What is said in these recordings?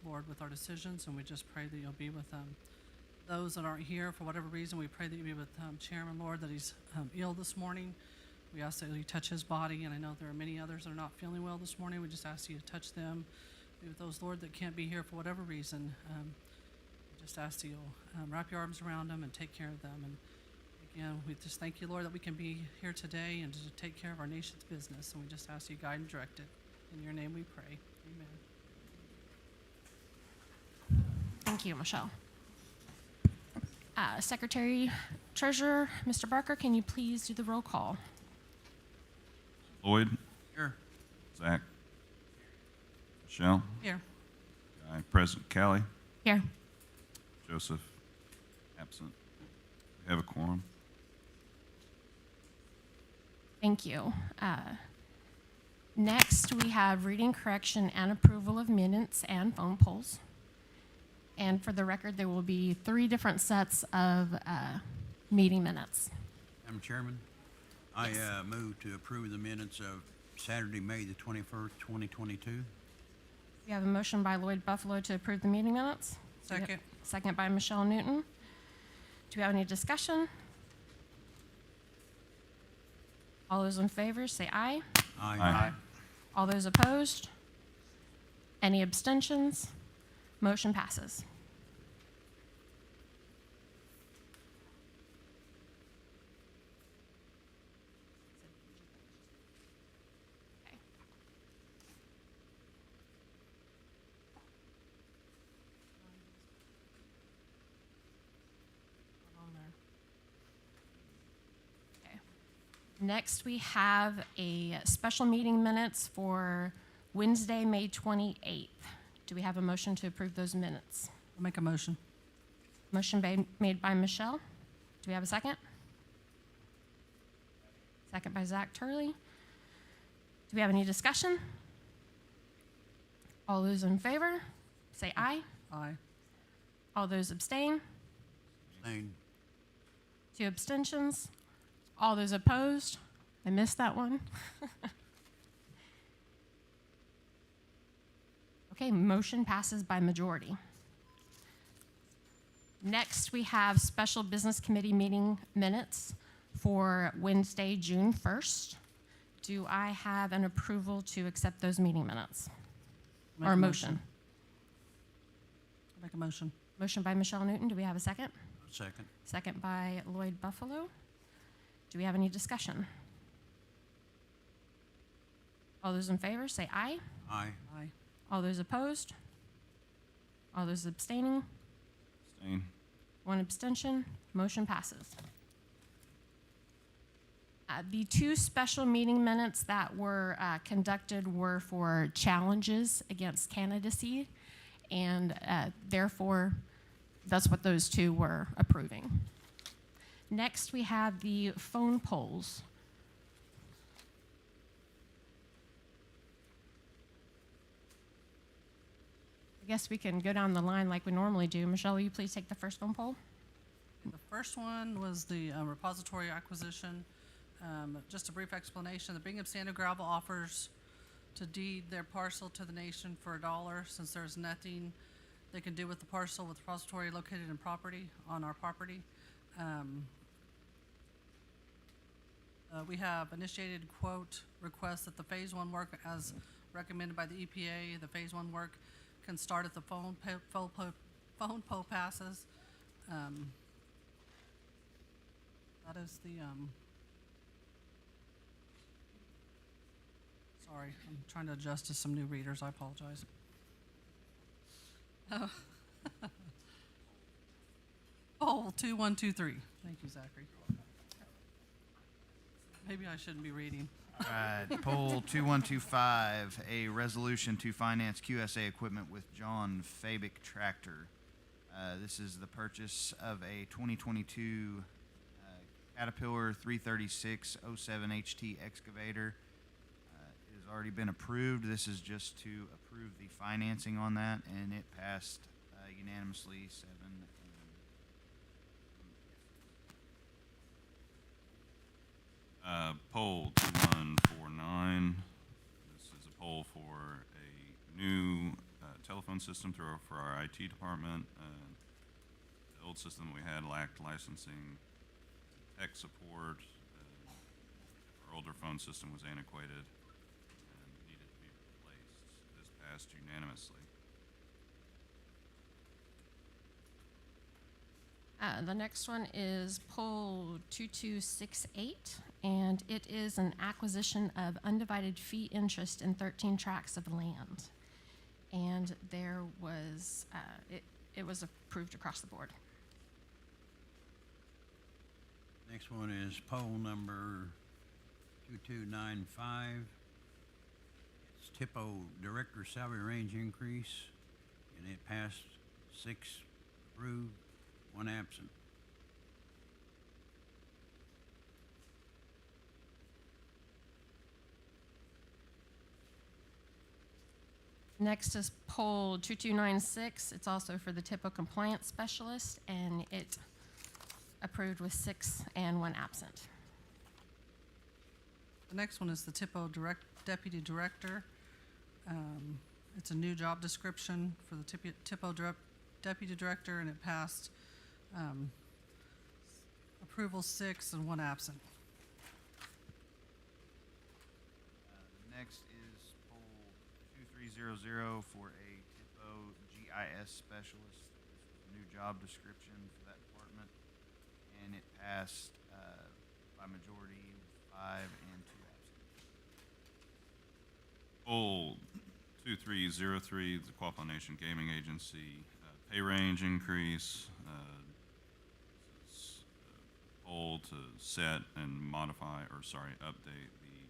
Lord, with our decisions, and we just pray that you'll be with those that aren't here for whatever reason. We pray that you be with Chairman, Lord, that he's ill this morning. We ask that you touch his body, and I know there are many others that are not feeling well this morning. We just ask you to touch them. Be with those, Lord, that can't be here for whatever reason. We just ask that you'll wrap your arms around them and take care of them. And again, we just thank you, Lord, that we can be here today and to take care of our nation's business. And we just ask you to guide and direct it. In your name we pray. Amen. Thank you, Michelle. Secretary Treasurer, Mr. Barker, can you please do the roll call? Lloyd? Here. Zach? Michelle? Here. Guy present. Callie? Here. Joseph? Absent. We have a quorum. Thank you. Next, we have reading, correction, and approval of minutes and phone polls. And for the record, there will be 3 different sets of meeting minutes. Madam Chairman, I move to approve the minutes of Saturday, May the 21st, 2022. We have a motion by Lloyd Buffalo to approve the meeting minutes. Second. Second by Michelle Newton. Do we have any discussion? All those in favor say aye. Aye. All those opposed? Any abstentions? Motion passes. Okay. Okay. Next, we have a special meeting minutes for Wednesday, May 28th. Do we have a motion to approve those minutes? I'll make a motion. Motion made by Michelle. Do we have a second? Second by Zach Turley. Do we have any discussion? All those in favor, say aye. Aye. All those abstain? Abstain. 2 abstentions. All those opposed? I missed that one. Okay, motion passes by majority. Next, we have special business committee meeting minutes for Wednesday, June 1st. Do I have an approval to accept those meeting minutes? Make Or a a motion? I'll make a motion. Motion by Michelle Newton. Do we have a second? Second. Second by Lloyd Buffalo. Do we have any discussion? All those in favor say aye. Aye. Aye. All those opposed? All those abstaining? Abstain. 1 abstention. Motion passes. The 2 special meeting minutes that were conducted were for challenges against candidacy, and therefore, that's what those 2 were approving. Next, we have the phone polls. I guess we can go down the line like we normally do. Michelle, will you please take the first phone poll? The first one was the repository acquisition. Just a brief explanation. The Bingham Sand and Gravel offers to deed their parcel to the nation for $1 since there's nothing they can do with the parcel with the repository located in property, on our property. We have initiated quote requests that the Phase 1 work as recommended by the EPA. The Phase 1 work can start at the phone pole passes. That is the, sorry, I'm trying to adjust to some new readers, I apologize. Poll 2123, thank you, Zachary. Maybe I shouldn't be reading. All right, poll 2125, a resolution to finance QSA equipment with John Fabic tractor. This is the purchase of a 2022 Caterpillar 33607 HT excavator. It has already been approved. This is just to approve the financing on that, and it passed unanimously 7. Poll 2149. This is a poll for a new telephone phone system for our IT department. The old system we had lacked licensing, tech support. Our older phone system was antiquated and needed to be replaced. This passed unanimously. The next one is poll 2268, and it is an acquisition of undivided fee interest in 13 tracts of land. And there was, it was approved across the board. Next one is poll number 2295. It's TIPO Director Salary Range Increase, and it passed 6 approved, 1 absent. Next is poll 2296. It's also for the TIPO Compliance Specialist, and it approved with 6 and 1 absent. The next one is the Deputy Director. It's a new job description for the Deputy Director, and it passed approval 6 and 1 absent. Next is poll 2300 for a TIPO GIS specialist. This was a new job description for that department, and it passed by majority with 5 and 2 absent. Poll 2303, the Quaponation Gaming Agency, pay range increase. This is a poll to set and modify, or sorry, update the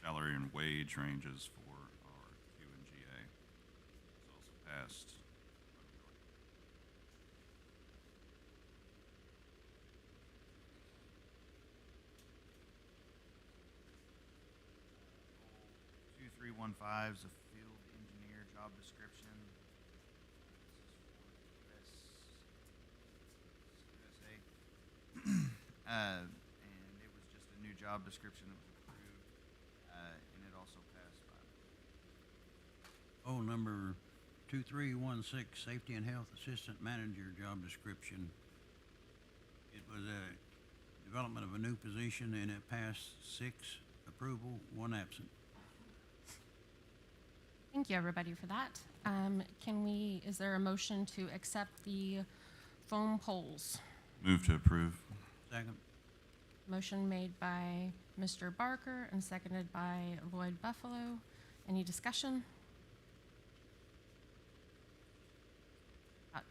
salary and wage ranges for our Q and GA. It's also passed by majority. 2315 is a field engineer job description. This is for USA. And it was just a new job description that was approved, and it also passed by. Poll number 2316, Safety and Health Assistant Manager job description. It was a development of a new position, and it passed 6 approval, 1 absent. Thank you, everybody, for that. Is there a motion to accept the phone polls? Move to approve. Second. Motion made by Mr. Barker and seconded by Lloyd Buffalo. Any discussion?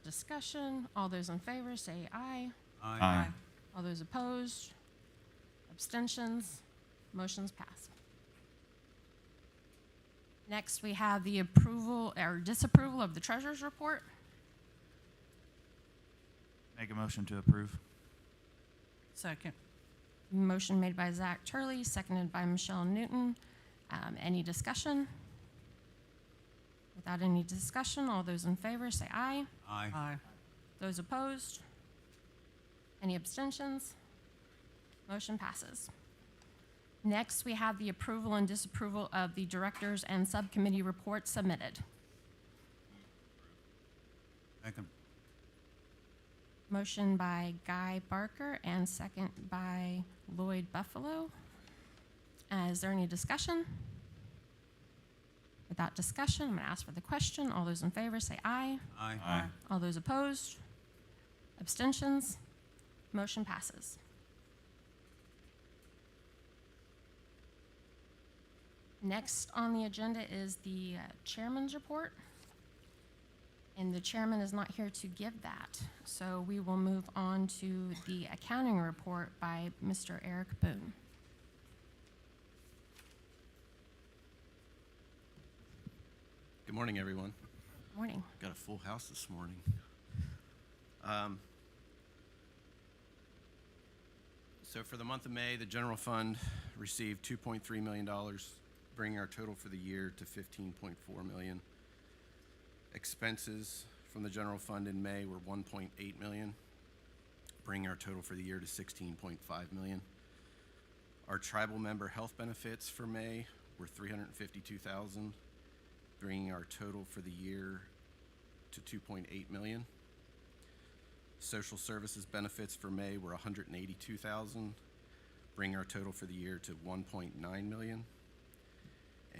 Discussion. All those in favor say aye. Aye. All those opposed? Abstentions? Motion's passed. Next, we have the approval or disapproval of the treasurer's report. Make a motion to approve. Second. Motion made by Zach Turley, seconded by Michelle Newton. Any discussion? Without any discussion, all those in favor say aye. Aye. Aye. Those opposed? Any abstentions? Motion passes. Next, we have the approval and disapproval of the directors and subcommittee reports submitted. Second. Motion by Guy Barker and second by Lloyd Buffalo. Is there any discussion? Without discussion, I'm going to ask for the question. All those in favor say aye. Aye. Aye. All those opposed? Abstentions? Motion passes. Next on the agenda is the chairman's report. And the chairman is not here to give that. So we will move on to the accounting report by Mr. Eric Boone. Good morning, everyone. Morning. Got a full house this morning. So for the month of May, the general fund received $2.3 million, bringing our total for the year to $15.4 million. Expenses from the general fund in May were $1.8 million, bringing our total for the year to $16.5 million. Our tribal member health benefits for May were $352,000, bringing our total for the year to 2.8 million. Social services benefits for May were 182,000, bringing our total for the year to 1.9 million.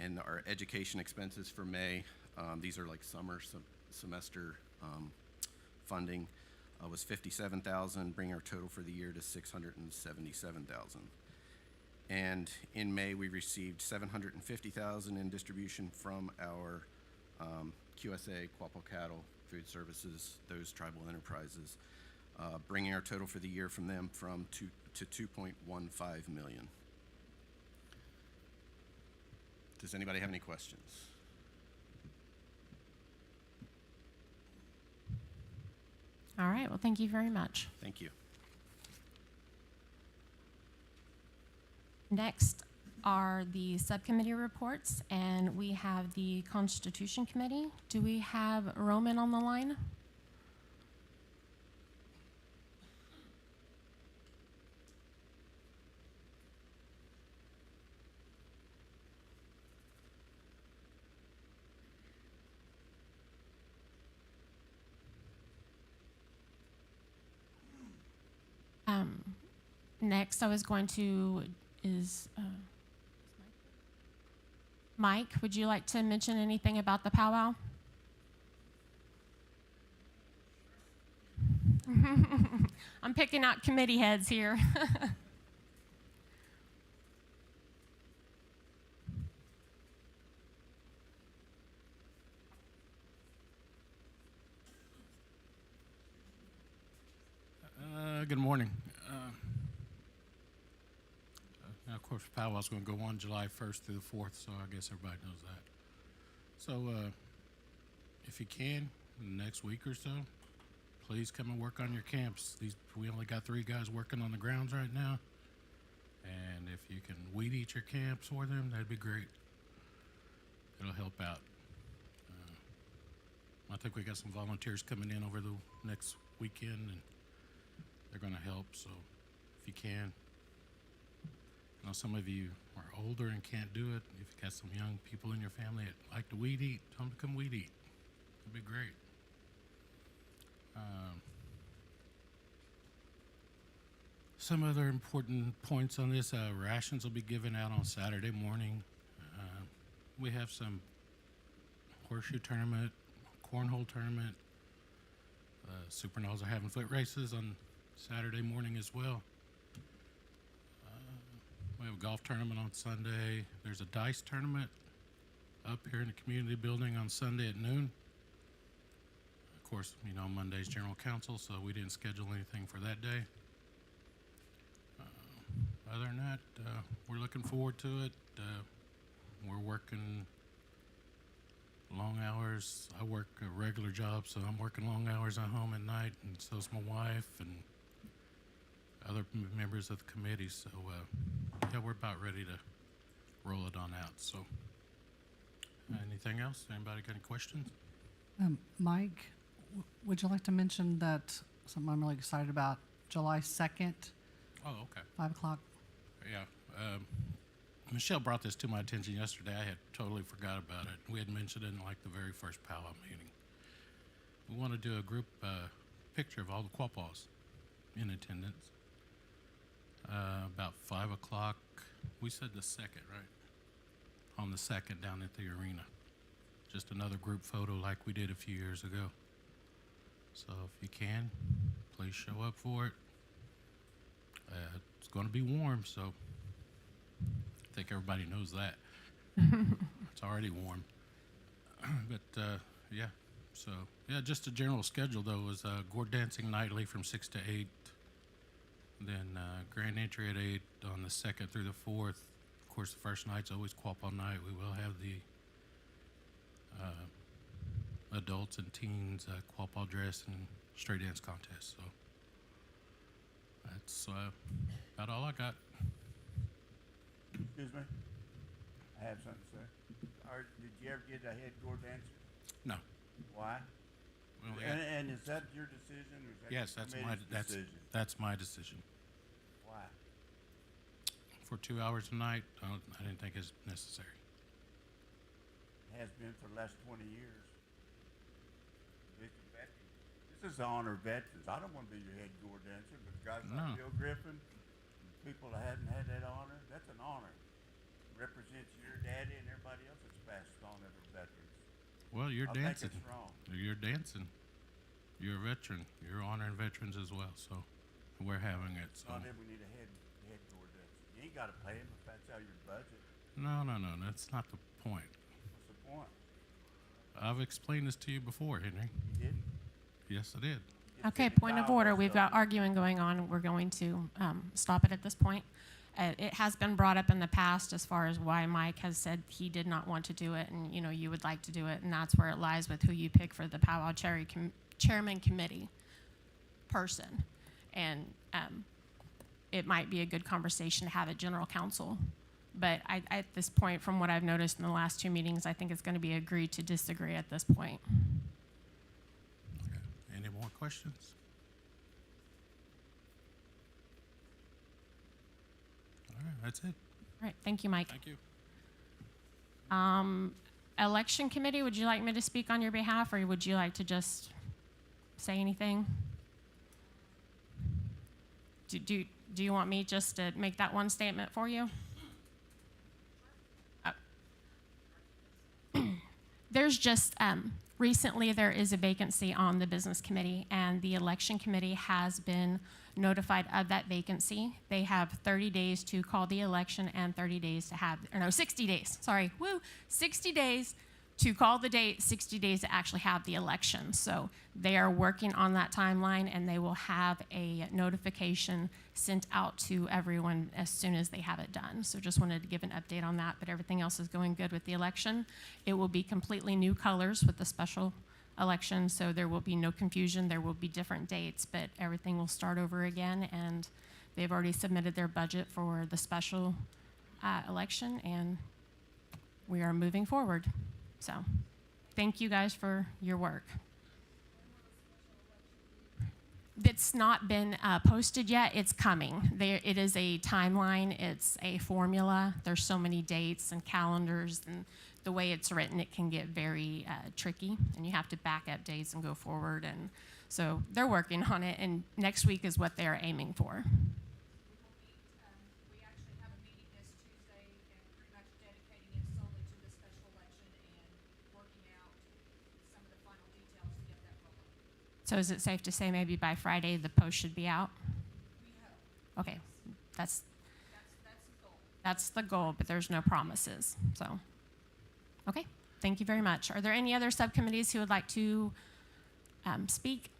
And our education expenses for May, these are like semester funding, was 57,000, bringing our total for the year to 677,000. And in May, we received 750,000 in distribution from our QSA, Quapaw Cattle, Food Services, those tribal enterprises, bringing our total for the year from them to 2.15 million. Does anybody have any questions? All right, well, thank you very much. Thank you. Next are the subcommittee reports, and we have the Constitution Committee. Do we have Roman on the line? Next, I was going to, Mike, would you like to mention anything about the powwow? I'm picking out committee heads here. Good morning. Now, of course, powwow's going to go on July 1st through the 4th, so I guess everybody knows that. So, if you can, in the next week or so, please come and work on your camps. We only got 3 guys working on the grounds right now, and if you can weed eat your camps for them, that'd be great. It'll help out. I think we got some volunteers coming in over the next weekend, and they're going to help, so if you can. I know some of you are older and can't do it. If you got some young people in your family that like to weed eat, tell them to come weed eat. It'd be great. Some other important points on this, rations will be given out on Saturday morning. We have some horseshoe tournament, cornhole tournament. Supernovas are having foot races on Saturday morning as well. We have a golf tournament on Sunday. There's a dice tournament up here in the community building on Sunday at noon. Of course, you know, Monday's general council, so we didn't schedule anything for that day. Other than that, we're looking forward to it. We're working long hours. I work a regular job, so I'm working long hours at home at night, and so's my wife and other members of the committee. So, yeah, we're about ready to roll it on out. So, anything else? Anybody got any questions? Mike, would you like to mention that something I'm really excited about, July 2nd, Oh, okay. 5 o'clock? Yeah. Michelle brought this to my attention yesterday. I had totally forgot about it. We had mentioned it in like the very first powwow meeting. We want to do a group picture of all the Quapaws in attendance. About 5 o'clock. We said the 2nd, right? On the 2nd down at the arena. Just another group photo like we did a few years ago. So if you can, please show up for it. It's going to be warm, so I think everybody knows that. It's already warm. But, yeah. So, yeah, just a general schedule, though, is gourd dancing nightly from 6 to 8. Then grand entry at 8 on the 2nd through the 4th. Of course, the first night's always Quapaw night. We will have the adults and teens Quapaw dress and straight dance contest. So that's about all I got. Excuse me? I have something to say. Did you ever get a head gourd dancer? No. Why? We only got- And is that your decision, or is that yes, the that's my committee's decision? that's my decision. Why? For 2 hours a night, I didn't think it's necessary. has been for the last 20 years. This is to honor veterans. I don't want to be your head gore dancer, but guys like No. Bill Griffin, people that hadn't had that honor, that's an honor. Represents your daddy and everybody else that's passed on that are veterans. Well, you're I think dancing. it's wrong. You're dancing. You're a veteran. You're honoring veterans as well, so we're having it. So Not that we need a head gore dancer. You ain't got to pay him if that's out of your budget. no, that's not the point. What's the point? I've explained this to you before, Henry. You didn't. Yes, I did. It's Okay, $50 point of order. We've got so- arguing going on. We're going to stop it at this point. It has been brought up in the past as far as why Mike has said he did not want to do it, and you would like to do it, and that's where it lies with who you pick for the Powwow Chairman Committee person. And it might be a good conversation to have at General Council. But at this point, from what I've noticed in the last 2 meetings, I think it's going to be agree to disagree at this point. Okay. Any more questions? All right, that's it. All right, thank you, Mike. Thank you. Election Committee, would you like me to speak on your behalf, or would you like to just say anything? Do you want me just to make that one statement for you? There's just, recently there is a vacancy on the Business Committee, and the Election Committee has been notified of that vacancy. They have 30 days to call the election and 30 days to have, or no, 60 days, sorry, 60 days to call the date, 60 days to actually have the election. So they are working on that timeline, and they will have a notification sent out to everyone as soon as they have it done. So just wanted to give an update on that, but everything else is going good with the election. It will be completely new colors with the special election, so there will be no confusion. There will be different dates, but everything will start over again, and they've already submitted their budget for the special election, and we are moving forward. So thank you guys for your work. It's not been posted yet. It's coming. It is a timeline. It's a formula. There's so many dates and calendars, and the way it's written, it can get very tricky, and you have to back up dates and go forward. And so they're working on it, and next week is what they're aiming for. We actually have a meeting this Tuesday and pretty much dedicating it solely to the special election and working out some of the final details to get that rolling. So is it safe to say maybe by Friday the post should be out? We hope. Okay, that's That's the goal. That's the goal, but there's no promises, so. Okay, thank you very much. Are there any other subcommittees who would like to speak?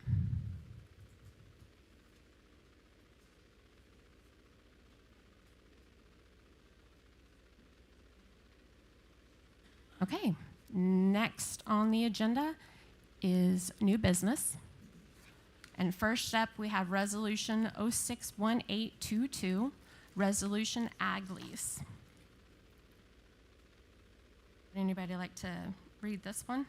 Okay, next on the agenda is new business. And first up, we have Resolution 061822, Resolution Ag Lease. Would anybody like to read this one?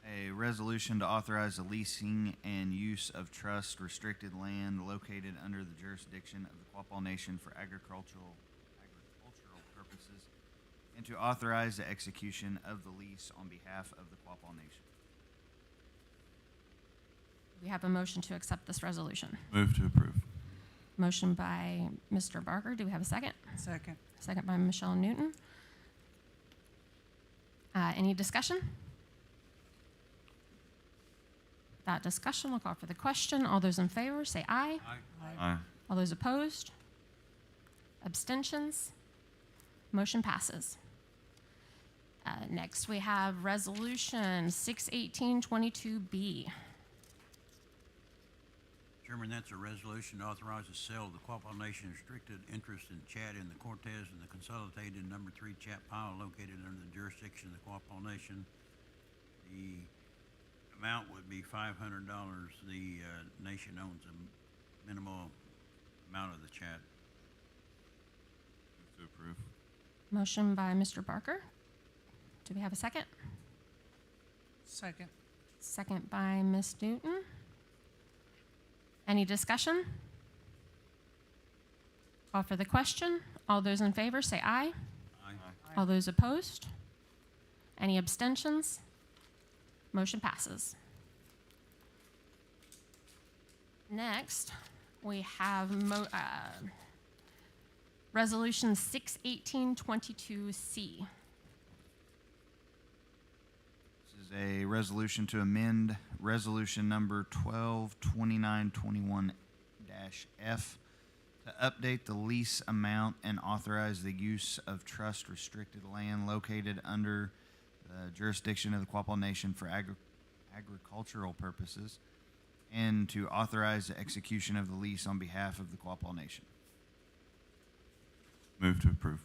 A resolution to authorize the leasing and use of trust restricted land located under the jurisdiction of the Quapaw Nation for agricultural purposes, and to authorize the execution of the lease on behalf of the Quapaw Nation. We have a motion to accept this resolution. Move to approve. Motion by Mr. Barker. Do we have a second? Second. Second by Michelle Newton. Any discussion? Without discussion, we'll call for the question. All those in favor, say aye. Aye. All those opposed? Abstentions? Motion passes. Next, we have Resolution 61822B. Chairman, that's a resolution to authorize the sale of the Quapaw Nation restricted interest in Chad in the Cortez and the consolidated number 3 Chat Pile located under the jurisdiction of the Quapaw Nation. The amount would be $500. The nation owns a minimal amount of the Chat. Move to approve. Motion by Mr. Barker. Do we have a second? Second. Second by Ms. Newton. Any discussion? Call for the question. All those in favor say aye. Aye. All those opposed? Any abstentions? Motion passes. Next, we have Resolution 6/1822C. This is a resolution to amend Resolution number 122921-F to update the lease amount and authorize the use of trust restricted land located under the jurisdiction of the Quapaw Nation for agricultural purposes, and to authorize the execution of the lease on behalf of the Quapaw Nation. Move to approve.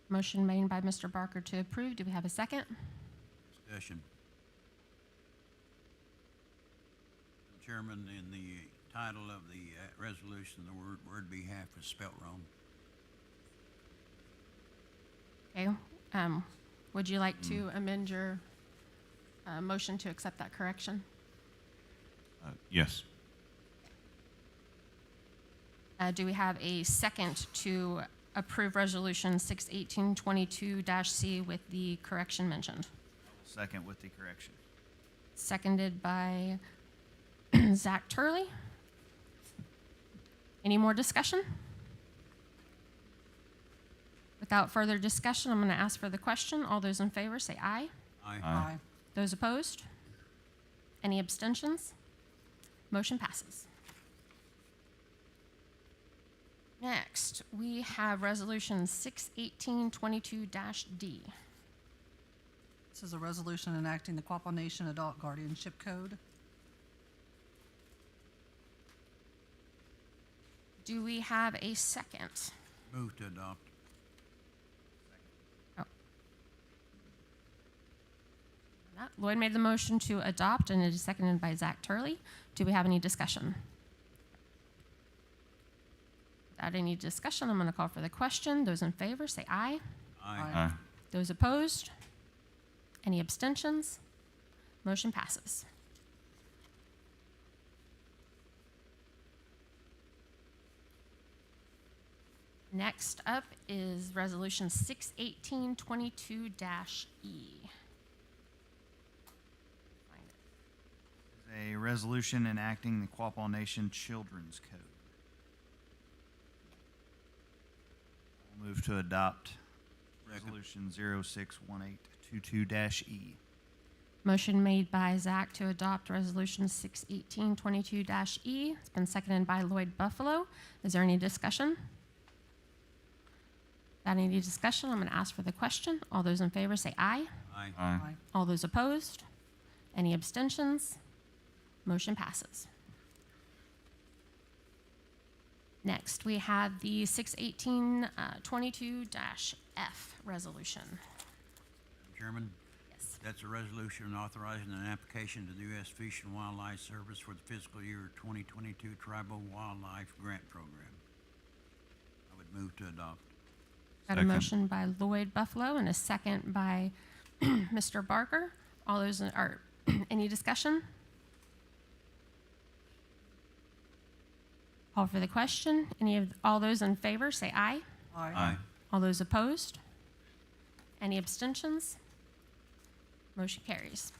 Motion made by Mr. Barker to approve. Do we have a second? Discussion. Chairman, in the title of the resolution, the word behalf is spelt wrong. Okay. Would you like to amend your motion to accept that correction? Yes. Do we have a second to approve Resolution 6/1822-C with the correction mentioned? Second with the correction. Seconded by Zach Turley. Any more discussion? Without further discussion, I'm going to ask for the question. All those in favor say aye. Aye. Those opposed? Any abstentions? Motion passes. Next, we have Resolution 6/1822-D. This is a resolution enacting the Quaponation Adult Guardianship Code. Do we have a second? Move to adopt. Lloyd made the motion to adopt, and it is seconded by Zach Turley. Do we have any discussion? Without any discussion, I'm going to call for the question. Those in favor say aye. Aye. Those opposed? Any abstentions? Motion passes. Next up is Resolution 6/1822-E. A resolution enacting the Quapaw Nation Children's Code. I'll move to adopt Resolution 061822-E. Motion made by Zach to adopt Resolution 6/1822-E. It's been seconded by Lloyd Buffalo. Is there any discussion? Without any discussion, I'm going to ask for the question. All those in favor say aye. Aye. Aye. All those opposed? Any abstentions? Motion passes. Next, we have the 6/1822-F resolution. Madam Chairman, Yes. that's a resolution authorizing an application to the U.S. Fish and Wildlife Service for the fiscal year 2022 Tribal Wildlife Grant Program. I would move to adopt. Got a Second. motion by Lloyd Buffalo and a second by Mr. Barker. All those are any discussion? Call for the question. All those in favor say aye. Aye. All those opposed? Any abstentions? Motion carries.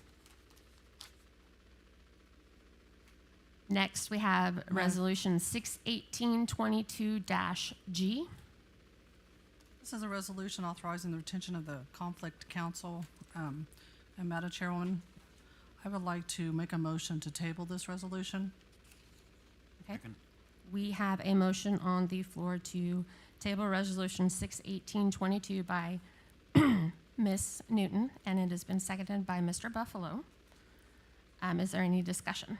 Next, we have Resolution 6/1822-G. This is a resolution authorizing the retention of the Conflict Counsel. And Madam Chairwoman, I would like to make a motion to table this resolution. Okay. Second. We have a motion on the floor to table Resolution 6/1822 by Ms. Newton, and it has been seconded by Mr. Buffalo. Is there any discussion?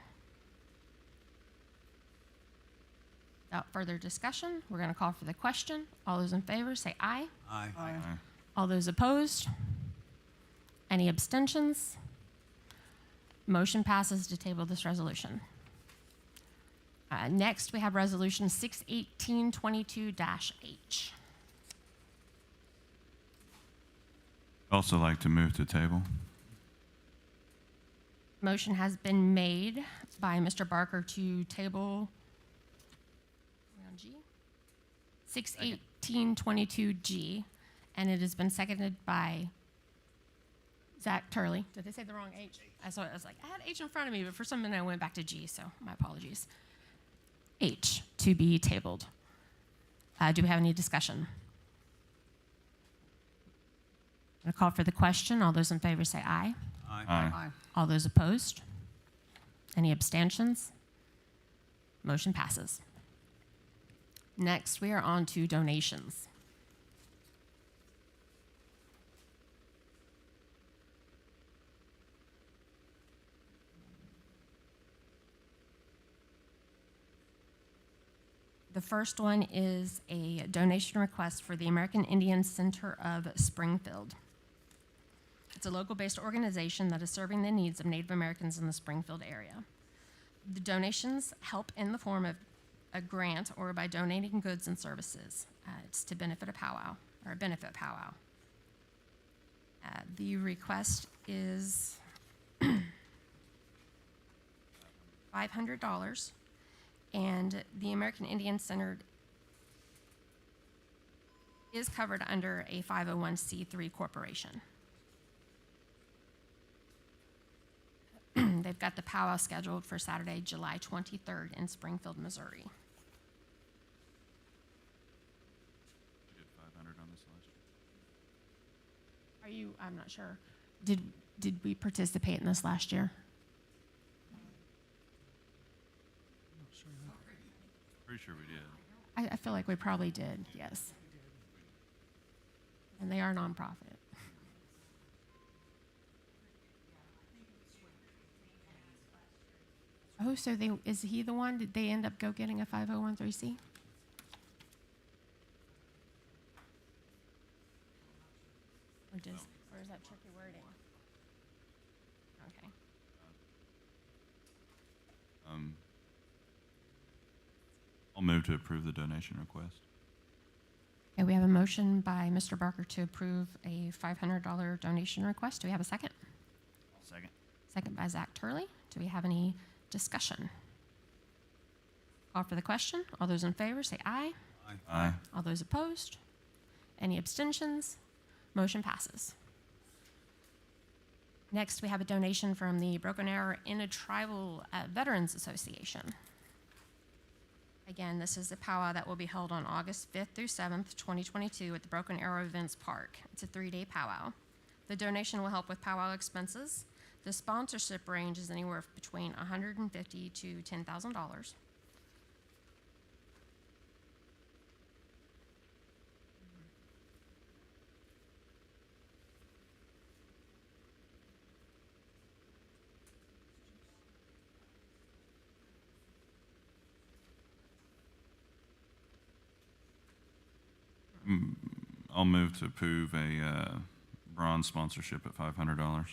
Without further discussion, we're going to call for the question. All those in favor say aye. Aye. Aye. All those opposed? Any abstentions? Motion passes to table this resolution. Next, we have Resolution 6/1822-H. Also like to move to table. Motion has been made by Mr. Barker to table 6/1822G, And it has been seconded by Zach Turley. Did I say the wrong H? I was like, I had H in front of me, but for some minute I went back to G, so my apologies. H, to be tabled. Do we have any discussion? I'm going to call for the question. All those in favor say aye. Aye. Aye. All those opposed? Any abstentions? Motion passes. Next, we are on to donations. The first one is a donation request for the American Indian Center of Springfield. It's a local-based organization that is serving the needs of Native Americans in the Springfield area. The donations help in the form of a grant or by donating goods and services. It's to benefit a powwow, or a benefit powwow. The request is $500, and the American Indian Center is covered under a 501c3 corporation. They've got the powwow scheduled for Saturday, July 23rd in Springfield, Missouri. We did 500 on this last year. Are you, I'm not sure. Did we participate in this last year? Pretty sure we did. I feel like we probably did, yes. And they are nonprofit. Oh, so is he the one? Did they end up getting a 5013C? Or is that tricky wording? Okay. I'll move to approve the donation request. Okay, we have a motion by Mr. Barker to approve a $500 donation request. Do we have a second? Second. Second by Zach Turley. Do we have any discussion? Call for the question. All those in favor say aye. Aye. All those opposed? Any abstentions? Motion passes. Next, we have a donation from the Broken Arrow Intertribal Veterans Association. Again, this is a powwow that will be held on August 5th through 7th, 2022 at the Broken Arrow Events Park. It's a 3-day powwow. The donation will help with powwow expenses. The sponsorship range is anywhere between $150 to $10,000. I'll move to approve a bronze sponsorship at $500.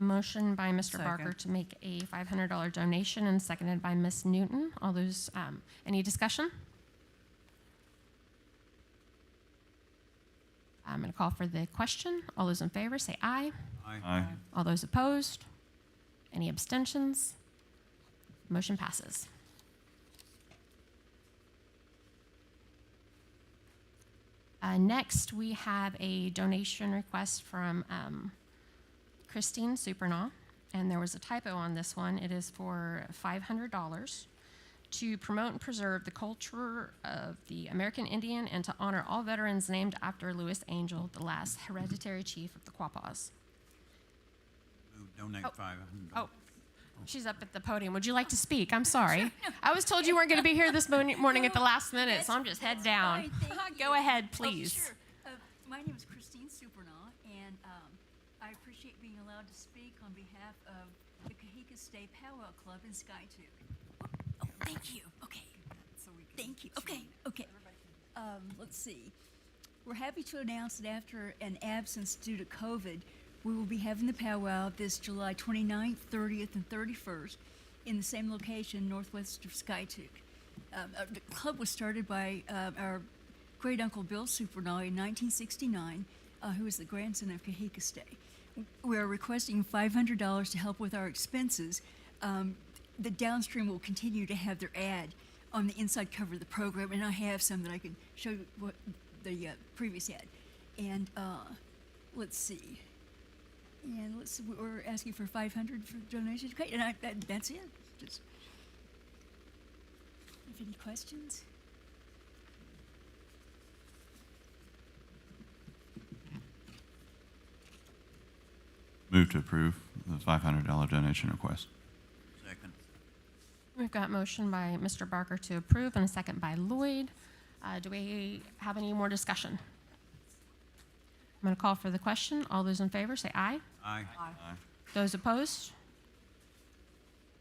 Motion by Mr. Second. Barker to make a $500 donation and seconded by Ms. Newton. All those, any discussion? I'm going to call for the question. All those in favor say aye. Aye. All those opposed? Any abstentions? Motion passes. Next, we have a donation request from Christine Supernaw, and there was a typo on this one. It is for $500 to promote and preserve the culture of the American Indian and to honor all veterans named after Louis Angel, the last hereditary chief of the Quapaws. Donate Oh. $500. Oh, she's up at the podium. Would you like to speak? I'm sorry. I was told you weren't going to be here this morning at the last minute, so I'm just head down. Fine, thank Go you. ahead, Oh, please. sure. My name is Christine Supernaw, and I appreciate being allowed to speak on behalf of the Kahika State Powwow Club in Skytube. Oh, thank you. Okay. Thank you. Okay. Okay. Let's see. We're happy to announce that after an absence due to COVID, we will be having the powwow this July 29th, 30th, and 31st in the same location, northwest of Skytube. The club was started by our great uncle Bill Supernaw in 1969, who was the grandson of Kahika State. We are requesting $500 to help with our expenses. The downstream will continue to have their ad on the inside cover of the program, and I have some that I can show you what the previous ad. And let's see. And we're asking for 500 for donations. Great, and that's it. Just, if any questions? Move to approve the $500 donation request. Second. We've got motion by Mr. Barker to approve and a second by Lloyd. Do we have any more discussion? I'm going to call for the question. All those in favor say aye. Aye. Aye. Those opposed?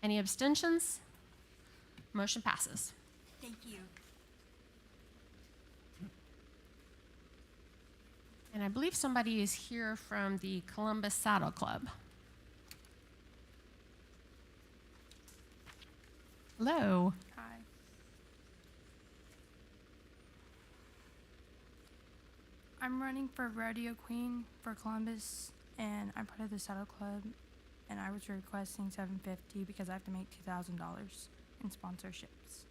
Any abstentions? Motion passes. Thank you. And I believe somebody is here from the Columbus Saddle Club. Hello. Hi. I'm running for Rodeo Queen for Columbus, and I'm part of the Saddle Club, and I was requesting $750 because I have to make $2,000 in sponsorships.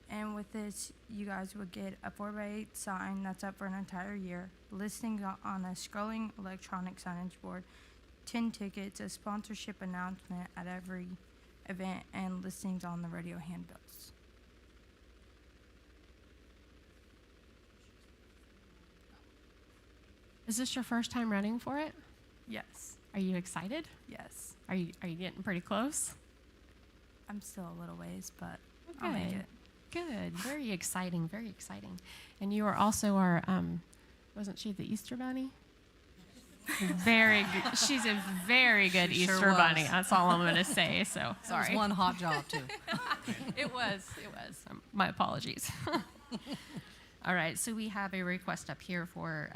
And with this, you guys would get a 4x8 sign that's up for an entire year, listings on a scrolling electronic signage board, 10 tickets, a sponsorship announcement at every event, and listings on the rodeo handbills. Is this your first time running for it? Yes, Are you excited? yes. Are you getting pretty close? I'm still a little ways, but I'll make it. Good. Very exciting. Very exciting. And you are also our, wasn't she the Easter Bunny? Very good. She's a very good She sure Easter Bunny. was. That's all I'm going to say. So That was sorry. one hot job, too. It was. My apologies. All right. So we have a request up here for,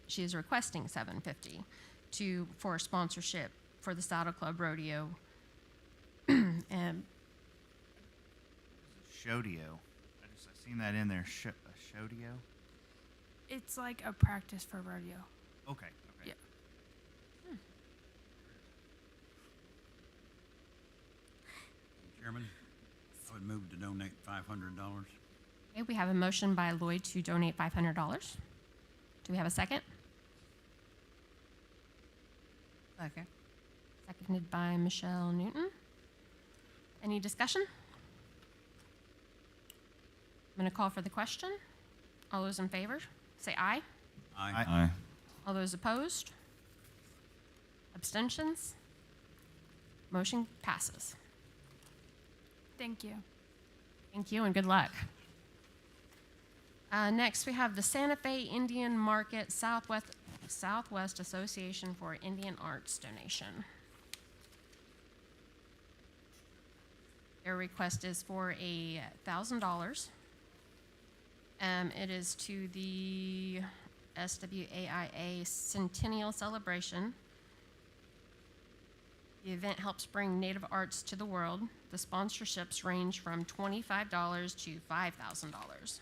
she is requesting $750 for sponsorship for the Saddle Club Rodeo. And Shodio. I seen that in there. Shodio? It's like a practice for rodeo. Okay. Yeah. Chairman, I would move to donate $500. okay, we have a motion by Lloyd to donate $500. Do we have a second? Second. Seconded by Michelle Newton. Any discussion? I'm going to call for the question. All those in favor, say aye. Aye. Aye. All those opposed? Abstentions? Motion passes. Thank you. Thank you and good luck. Next, we have the Santa Fe Indian Market Southwest Association for Indian Arts donation. Their request is for $1,000. It is to the SWAIA Centennial Celebration. The event helps bring Native arts to the world. The sponsorships range from $25 to $5,000.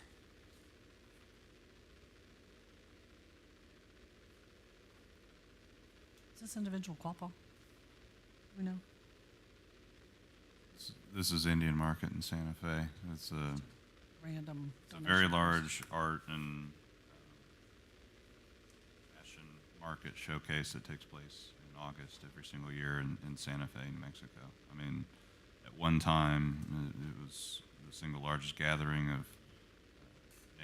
Is this individual Quapaw? Do we know? This is Indian Market in Santa Fe. It's a Random. very donations. large art and fashion market showcase that takes place in August every single year in Santa Fe, New Mexico. I mean, at one time, it was the single largest gathering of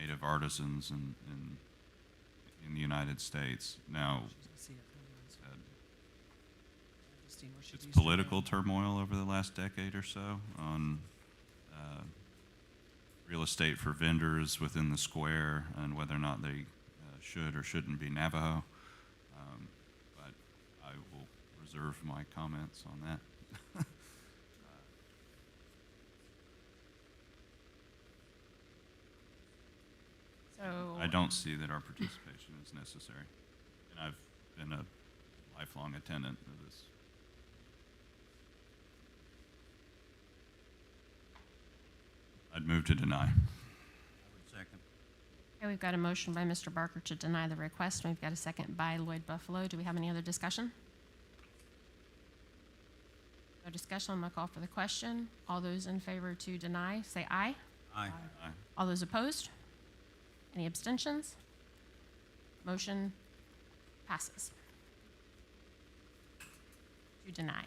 native artisans in the United States. Now, She's gonna see it. Christine, where she it's used to go. political turmoil over the last decade or so on real estate for vendors within the square and whether or not they should or shouldn't be Navajo. But I will reserve my comments on that. So I don't see that our participation is necessary. And I've been a lifelong attendant of this. I'd move to deny. I would second. okay, we've got a motion by Mr. Barker to deny the request. We've got a second by Lloyd Buffalo. Do we have any other discussion? No discussion. I'm going to call for the question. All those in favor to deny, say aye. Aye. Aye. All those opposed? Any abstentions? Motion passes. To deny.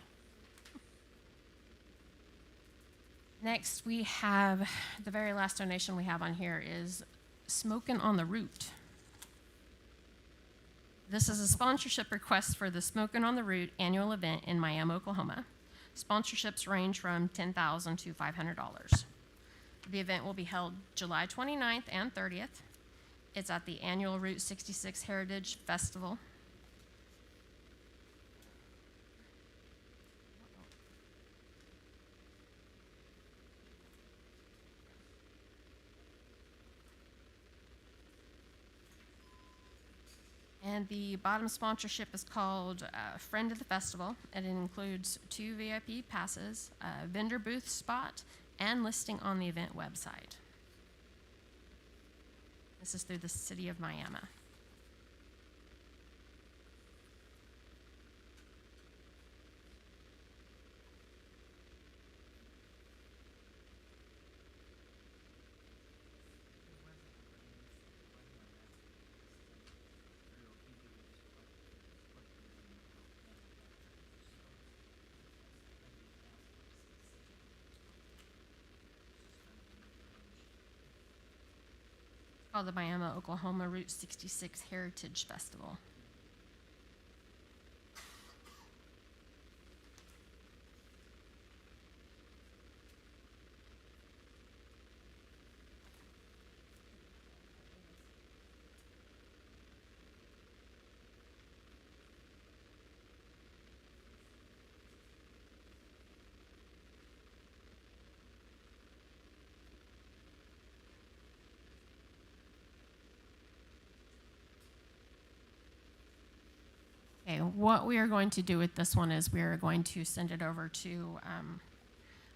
Next, we have, the very last donation we have on here is Smokin' on the Route. This is a sponsorship request for the Smokin' on the Route annual event in Miami, Oklahoma. Sponsorships range from $10,000 to $500. The event will be held July 29th and 30th. It's at the annual Route 66 Heritage Festival. And the bottom sponsorship is called Friend of the Festival, and it includes 2 VIP passes, a vendor booth spot, and listing on the event website. This is through the city of Miami. Called the Miami, Oklahoma Route 66 Heritage Festival. Okay, what we are going to do with this one is we are going to send it over to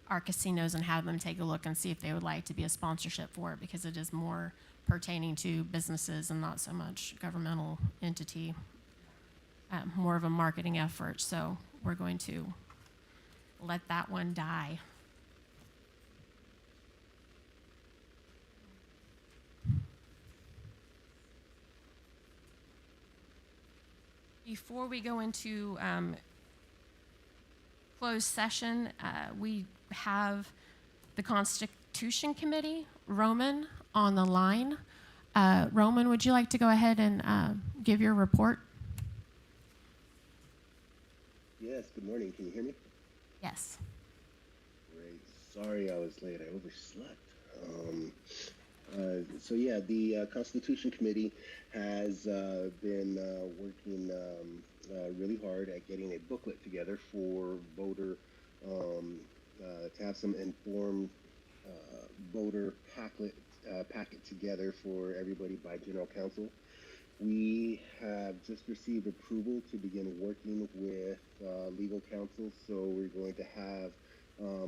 our casinos and have them take a look and see if they would like to be a sponsorship for it, because it is more pertaining to businesses and not so much governmental entity, more of a marketing effort. So we're going to let that one die. Before we go into closed session, we have the Constitution Committee, Roman, on the line. Roman, would you like to go ahead and give your report? Yes, good morning. Can you hear me? Yes. Great. Sorry I was late. I overslept. So yeah, the Constitution Committee has been working really hard at getting a booklet together for voter to have some informed voter packet together for everybody by General Counsel. We have just received approval to begin working with legal counsel, so we're going to have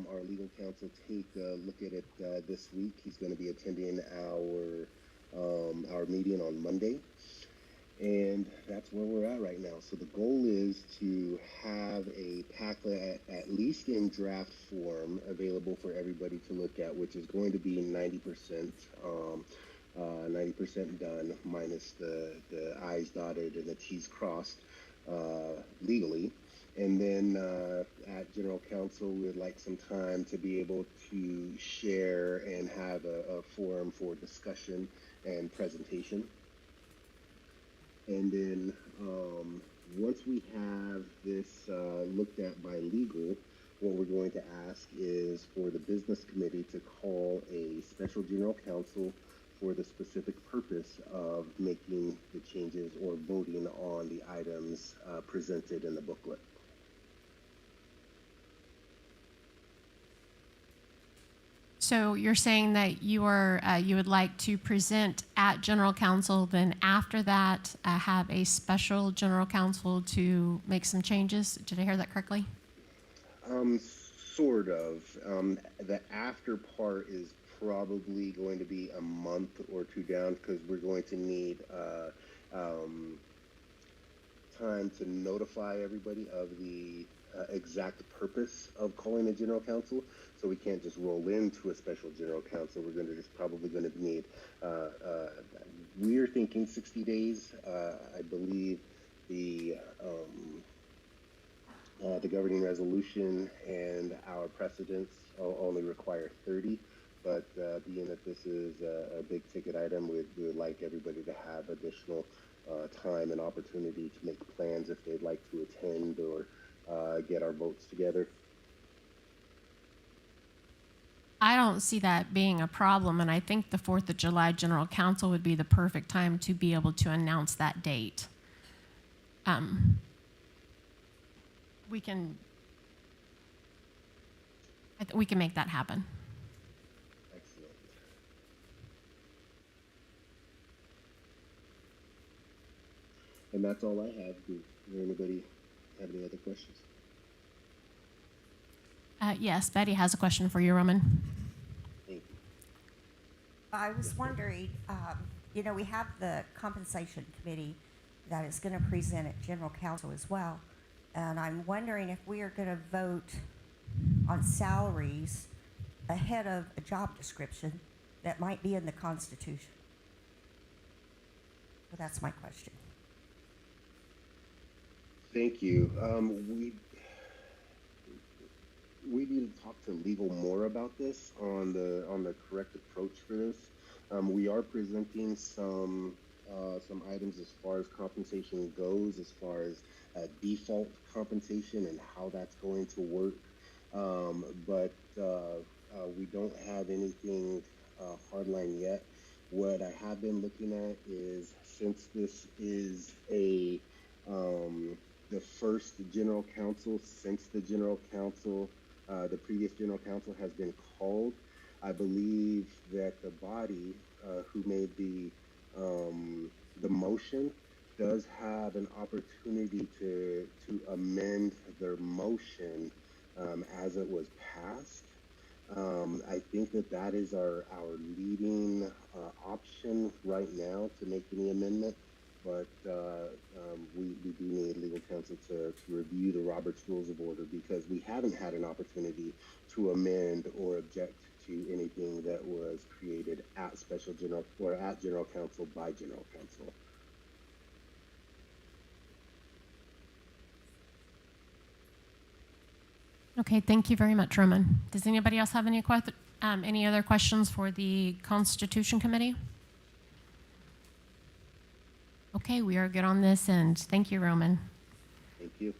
our legal counsel take a look at it this week. He's going to be attending our meeting on Monday, and that's where we're at right now. So the goal is to have a packet at least in draft form available for everybody to look at, which is going to be 90%. 90% done, minus the I's dotted and the T's crossed legally. And then at General Counsel, we would like some time to be able to share and have a forum for discussion and presentation. And then once we have this looked at by legal, what we're going to ask is for the business committee to call a special General Counsel for the specific purpose of making the changes or voting on the items presented in the booklet. So you're saying that you would like to present at General Counsel, then after that have a special General Counsel to make some changes? Did I hear that correctly? Sort of. The after part is probably going to be a month or two down, because we're going to need time to notify everybody of the exact purpose of calling a General Counsel. So we can't just roll into a special General Counsel. We're going to just probably going to need we're thinking 60 days. I believe the governing resolution and our precedents only require 30. But being that this is a big ticket item, we would like everybody to have additional time and opportunity to make plans if they'd like to attend or get our votes together. I don't see that being a problem, and I think the 4th of July General Council would be the perfect time to be able to announce that date. We can make that happen. Excellent. And that's all I have. Does anybody have any other questions? Yes, Betty has a question for you, Roman. Thank you. I was wondering, we have the compensation committee that is going to present at general council as well. And I'm wondering if we are going to vote on salaries ahead of a job description that might be in the Constitution. So that's my question. Thank you. We need to talk to legal more about this on the correct approach for this. We are presenting some items as far as compensation goes, as far as default compensation and how that's going to work. But we don't have anything hardline yet. What I have been looking at is, since this is the first general council since the previous general council has been called, I believe that the body who made the motion does have an opportunity to amend their motion as it was passed. I think that is our leading option right now to make any amendment, but we do need legal counsel to review the Roberts Rules of Order, because we haven't had an opportunity to amend or object to anything that was created at special general or at general council by general council. Okay, thank you very much, Roman. Does anybody else have any other questions for the Constitution Committee? Okay, we are good on this end. Thank you, Roman. Thank you.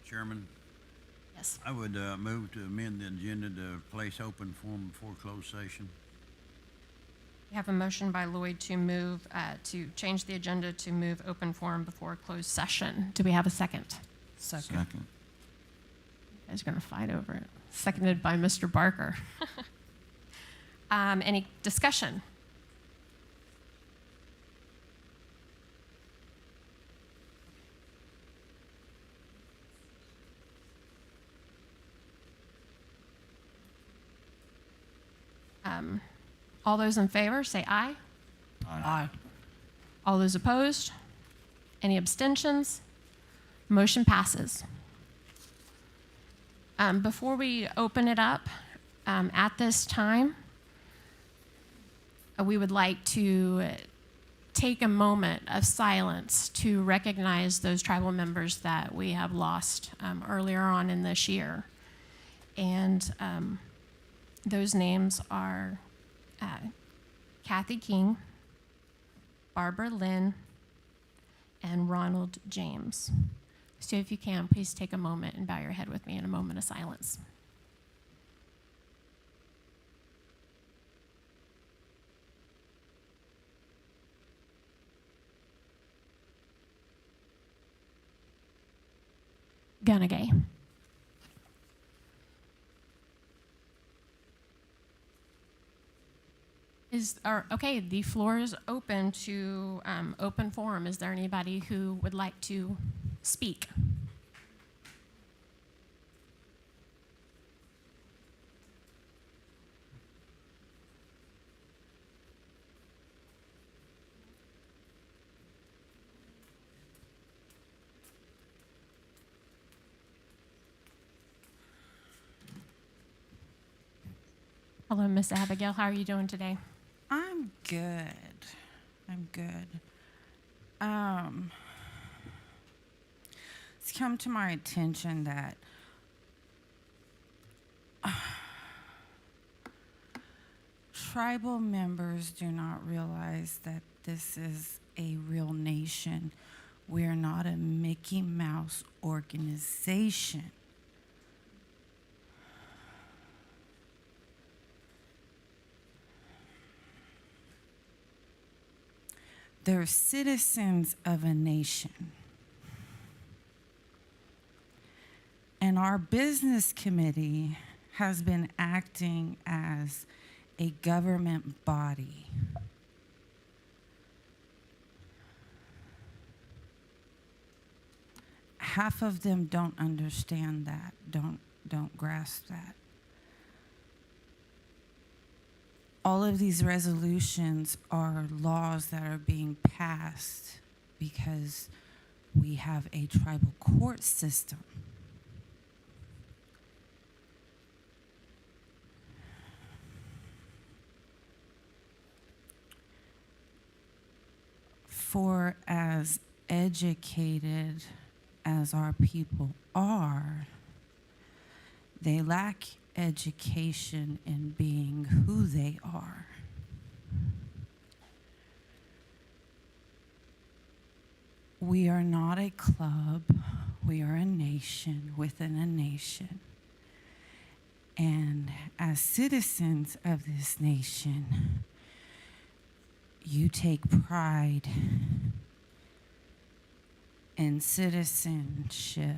Chairman, Yes. I would move to amend the agenda to place open forum before closed session. We have a motion by Lloyd to move, to change the agenda to move open forum before closed session. Do we have a second? Second. You guys are going to fight over it. Seconded by Mr. Barker. Any discussion? All those in favor, say aye. Aye. All those opposed? Any abstentions? Motion passes. Before we open it up, at this time, we would like to take a moment of silence to recognize those tribal members that we have lost earlier on in this year. And those names are Kathy King, Barbara Lynn, and Ronald James. So if you can, please take a moment and bow your head with me in a moment of silence. Gunagay. Okay, the floor is open to open forum. Is there anybody who would like to speak. Hello, Miss Abigail. How are you doing today? I'm good. I'm good. It's come to my attention that tribal members do not realize that this is a real nation. We're not a Mickey Mouse organization. They're citizens of a nation. And our business committee has been acting as a government body. Half of them don't understand that, don't grasp that. All of these resolutions are laws that are being passed because we have a tribal court system. For as educated as our people are, they lack education in being who they are. We are not a club, we are a nation within a nation. And as citizens of this nation, you take pride in citizenship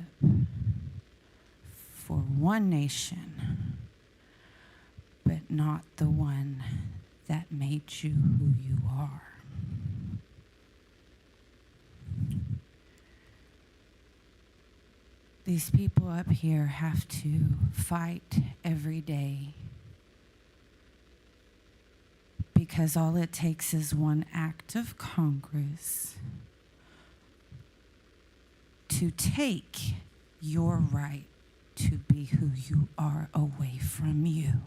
for one nation, but not the one that made you who you are. These people up here have to fight every day because all it takes is one act of Congress to take your right to be who you are away from you.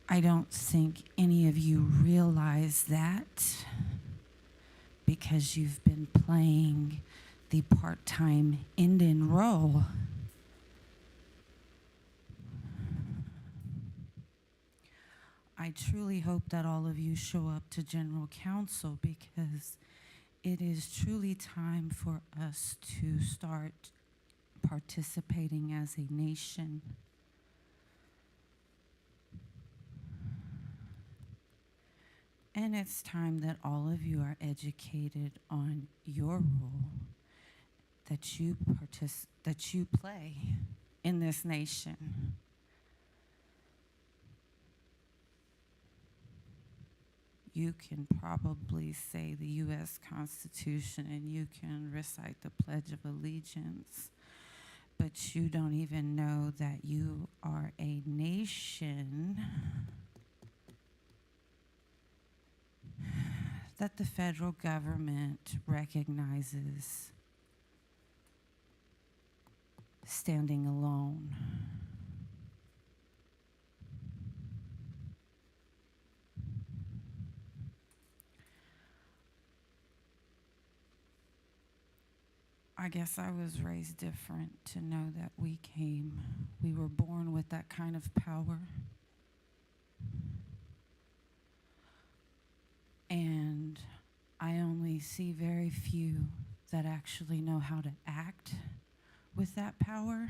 I don't think any of you realize that because you've been playing the part-time Indian role. I truly hope that all of you show up to General Council because it is truly time for us to start participating as a nation. And it's time that all of you are educated on your role that you play in this nation. You can probably say the U.S. Constitution and you can recite the Pledge of Allegiance, but you don't even know that you are a nation that the federal government recognizes standing alone. I guess I was raised different to know that we were born with that kind of power. And I only see very few that actually know how to act with that power.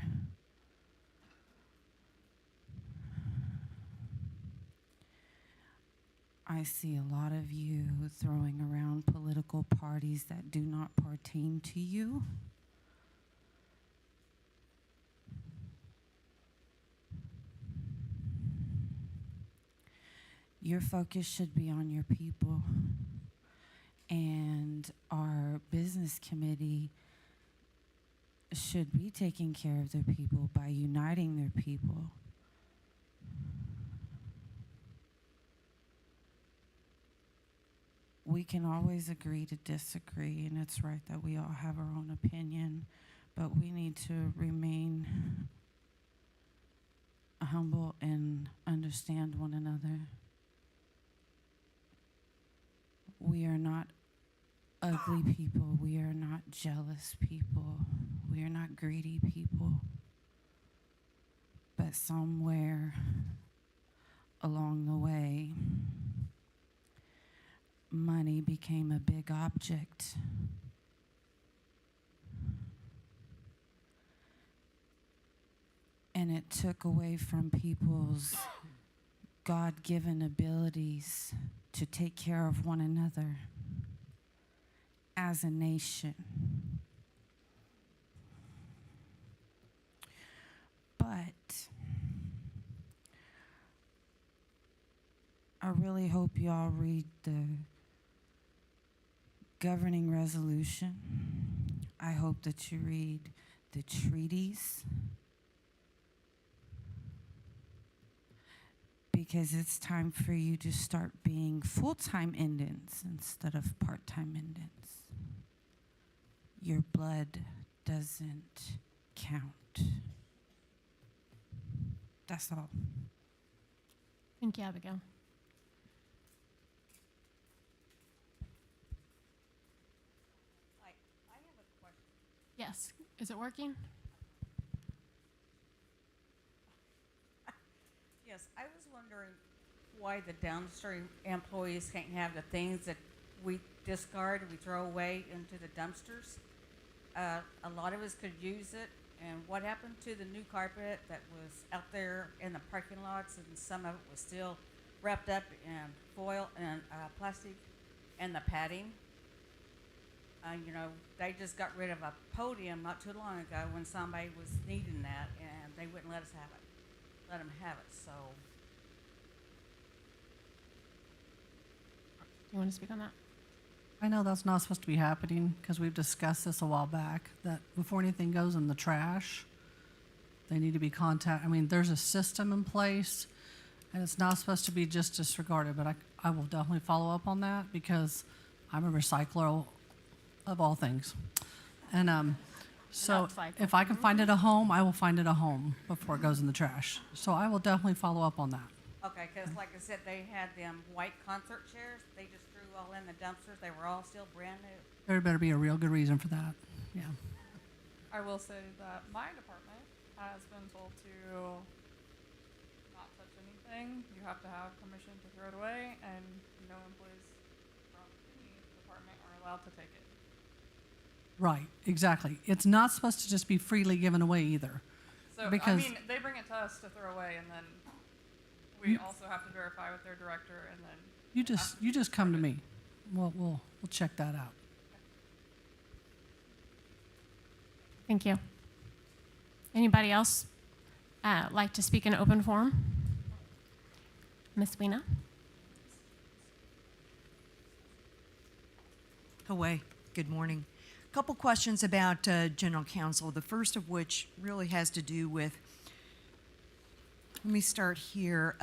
I see a lot of you throwing around political parties that do not pertain to you. Your focus should be on your people. And our business committee should be taking care of their people by uniting their people. We can always agree to disagree, and it's right that we all have our own opinion, but we need to remain humble and understand one another. We are not ugly people. We are not jealous people. We are not greedy people. But somewhere along the way, money became a big object. And it took away from people's God-given abilities to take care of one another as a nation. But I really hope you all read the governing resolution. I hope that you read the treaties, because it's time for you to start being full-time Indians instead of part-time Indians. Your blood doesn't count. That's all. Thank you, Abigail. I have a question. Yes. Is it working? Yes, I was wondering why the downstream employees can't have the things that we discard, we throw away into the dumpsters. A lot of us could use it, and what happened to the new carpet that was out there in the parking lots, and some of it was still wrapped up in foil and plastic, and the padding? You know, they just got rid of a podium not too long ago when somebody was needing that, and they wouldn't let us have it. Let them have it, so. You want to speak on that? I know that's not supposed to be happening because we've discussed this a while back, that before anything goes in the trash, they need to be I mean, there's a system in place and it's not supposed to be just disregarded, but I will definitely follow up on that because I'm a recycler of all things. And so if I can find it a home, I will find it a home before it goes in the trash. So I will definitely follow up on that. Okay, because like I said, they had them white concert chairs. They just threw all in the dumpsters. They were all still brand new. There better be a real good reason for that. Yeah. I will say that my department has been told to not touch anything. You have to have permission to throw it away, and no employees from any department are allowed to take it. Right, exactly. It's not supposed to just be freely given away either. So, because I mean, they bring it to us to throw away, and then we also have to verify with their director, and then you just come to me. We'll check that out. Thank you. Anybody else like to speak in open forum? Ms. Weena? Away. Good morning. A couple questions about General Counsel. The first of which really has to do with, let me start here.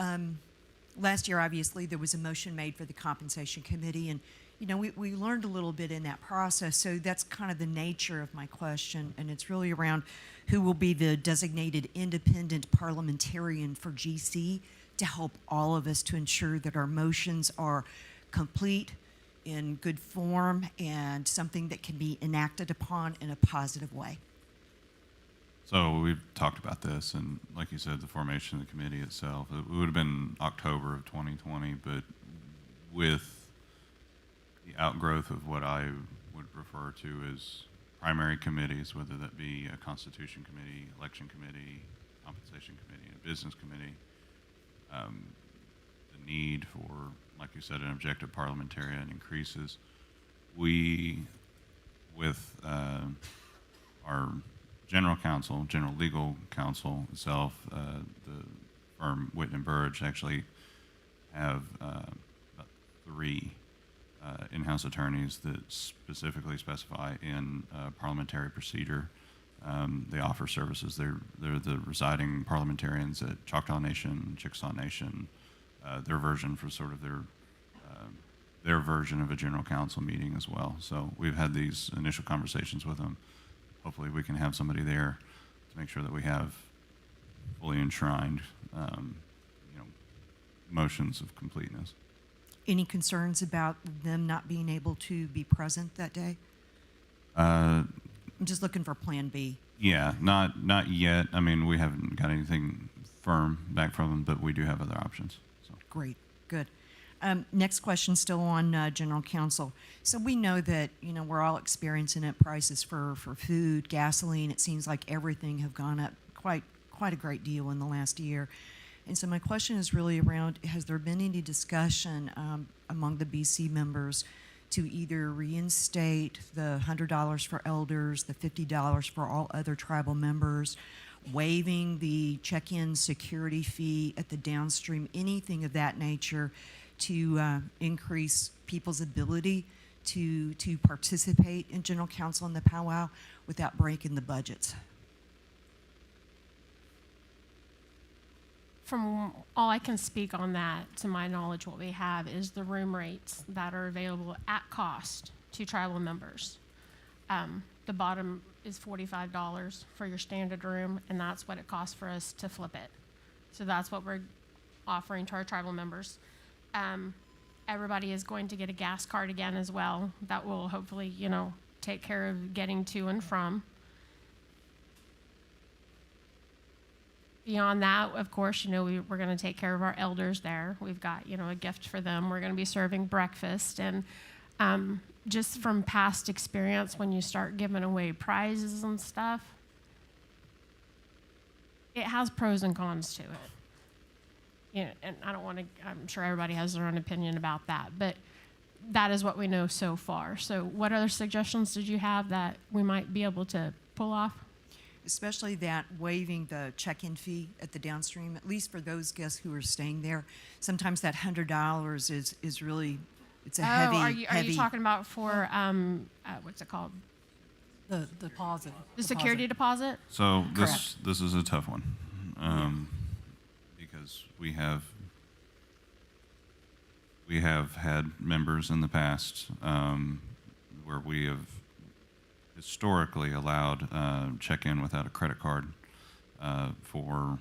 Last year, obviously, there was a motion made for the Compensation Committee, and you know, we learned a little bit in that process, so that's kind of the nature of my question, and it's really around who will be the designated independent parliamentarian for GC to help all of us to ensure that our motions are complete, in good form, and something that can be enacted upon in a positive way. So we've talked about this, and like you said, the formation of the committee itself, it would have been October of 2020, but with the outgrowth of what I would refer to as primary committees, whether that be a Constitution Committee, Election Committee, Compensation Committee, and Business Committee, the need for, like you said, an objective parliamentarian increases. We, with our general counsel, general legal counsel itself, the firm Whitten and Burge actually have about 3 in-house attorneys that specifically specify in parliamentary procedure. They offer services. They're the residing parliamentarians at Choctaw Nation, Chickasaw Nation, their version for sort of their version of a general council meeting as well. So we've had these initial conversations with them. Hopefully we can have somebody there to make sure that we have fully enshrined, motions of completeness. Any concerns about them not being able to be present that day? I'm just looking for Plan B. Yeah, not yet. I mean, we haven't got anything firm back from them, but we do have other options. So. Great, good. Next question, still on General Counsel. So we know that, we're all experiencing it, prices for food, gasoline. It seems like everything have gone up quite a great deal in the last year. And so my question is really around, has there been any discussion among the BC members to either reinstate the $100 for elders, the $50 for all other tribal members, waiving the check-in security fee at the downstream, anything of that nature to increase people's ability to participate in General Counsel and the powwow without breaking the budgets? From all I can speak on that, to my knowledge, what we have is the room rates that are available at cost to tribal members. The bottom is $45 for your standard room, and that's what it costs for us to flip it. So that's what we're offering to our tribal members. Everybody is going to get a gas card again as well. That will hopefully, take care of getting to and from. Beyond that, of course, we're going to take care of our elders there. We've got, a gift for them. We're going to be serving breakfast. And just from past experience, when you start giving away prizes and stuff, it has pros and cons to it. And I don't want to, I'm sure everybody has their own opinion about that, but that is what we know so far. So what other suggestions did you have that we might be able to pull off? Especially that waiving the check-in fee at the downstream, at least for those guests who are staying there. Sometimes that $100 is really, it's a heavy, are you talking about for, what's it called? The deposit. The security deposit? So this is a tough one, because we have had members in the past where we have historically allowed check-in without a credit card for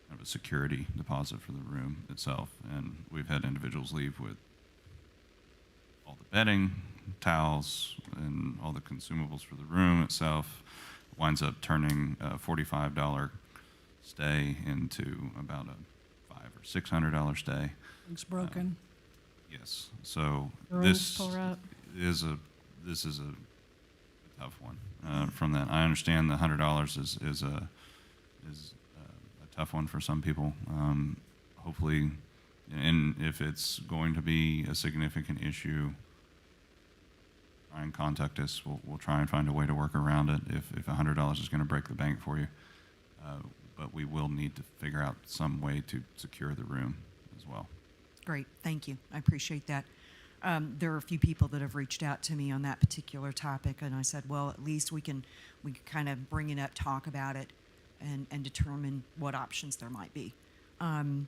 kind of a security deposit for the room itself, and we've had individuals leave with all the bedding, towels, and all the consumables for the room itself. Winds up turning a $45 stay into about a $500 or $600 stay. It's broken. Yes. So Room's tore up. this is a tough one. From that, I understand the $100 is a tough one for some people. Hopefully, and if it's going to be a significant issue, try and contact us. We'll try and find a way to work around it. If $100 is going to break the bank for you, but we will need to figure out some way to secure the room as well. Great, thank you. I appreciate that. There are a few people that have reached out to me on that particular topic, and I said, well, at least we can kind of bring it up, talk about it, and determine what options there might be. And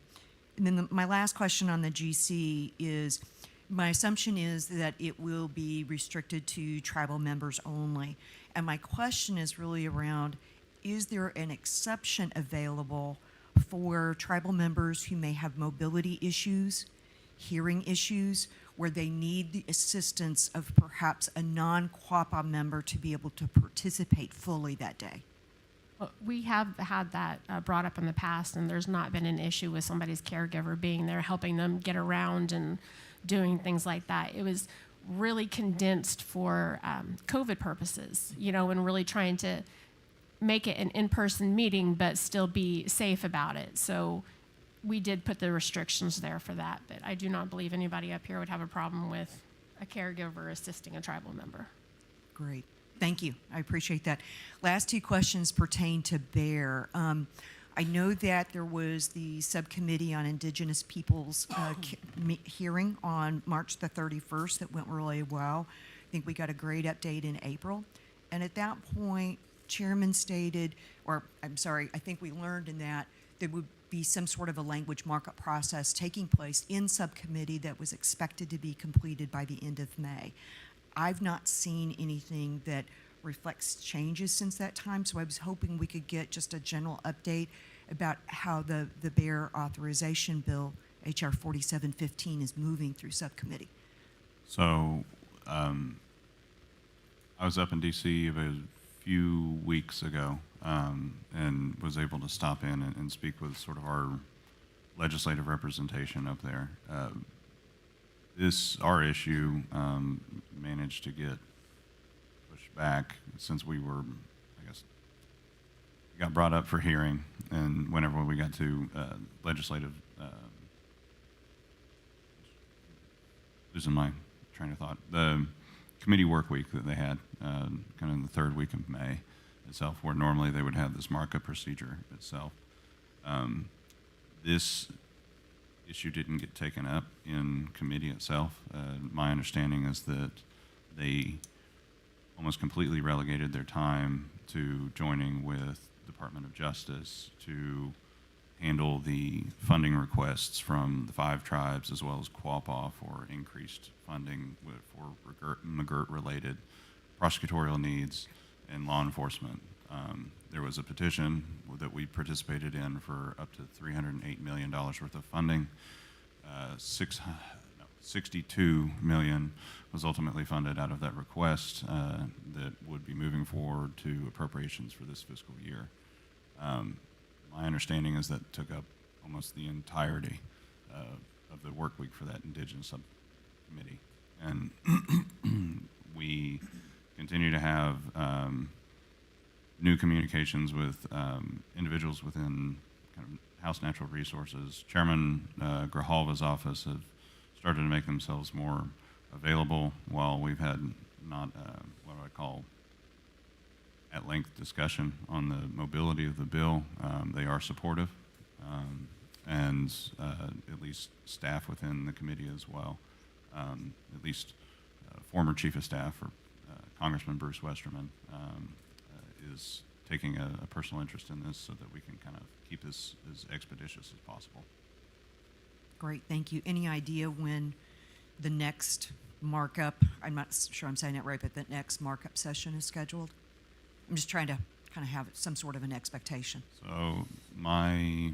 then my last question on the GC is, my assumption is that it will be restricted to tribal members only. And my question is really around, is there an exception available for tribal members who may have mobility issues, hearing issues, where they need the assistance of perhaps a non-Quapaw member to be able to participate fully that day? Well, we have had that brought up in the past, and there's not been an issue with somebody's caregiver being there, helping them get around and doing things like that. It was really condensed for COVID purposes, and really trying to make it an in-person meeting, but still be safe about it. So we did put the restrictions there for that, but I do not believe anybody up here would have a problem with a caregiver assisting a tribal member. Great. Thank you. I appreciate that. Last two questions pertain to Bear. I know that there was the subcommittee on Indigenous Peoples hearing on March the 31st that went really well. I think we got a great update in April. And at that point, Chairman stated, or I'm sorry, I think we learned in that there would be some sort of a language markup process taking place in subcommittee that was expected to be completed by the end of May. I've not seen anything that reflects changes since that time, so I was hoping we could get just a general update about how the bear authorization bill, H.R. 4715, is moving through subcommittee. So I was up in D.C. a few weeks ago and was able to stop in and speak with sort of our legislative representation up there. Our issue managed to get pushed back since we were, I guess, it got brought up for hearing, and whenever we got to legislative, losing my train of thought, the committee work week that they had, kind of in the third week of May itself, where normally they would have this markup procedure itself. This issue didn't get taken up in committee itself. My understanding is that they almost completely relegated their time to joining with Department of Justice to handle the funding requests from the 5 tribes as well as Quapaw for increased funding for McGirt-related prosecutorial needs and law enforcement. There was a petition that we participated in for up to $308 million worth of funding. 62 million was ultimately funded out of that request that would be moving forward to appropriations for this fiscal year. My understanding is that took up almost the entirety of the work week for that Indigenous subcommittee. And we continue to have new communications with individuals within kind of House Natural Resources. Chairman Grijalva's office have started to make themselves more available while we've had not, what do I call, at-length discussion on the mobility of the bill. They are supportive, and at least staff within the committee as well. At least former Chief of Staff, or Congressman Bruce Westerman, is taking a personal interest in this so that we can kind of keep this as expeditious as possible. Great, thank you. Any idea when the next markup, I'm not sure I'm saying it right, but the next markup session is scheduled? I'm just trying to kind of have some sort of an expectation. So my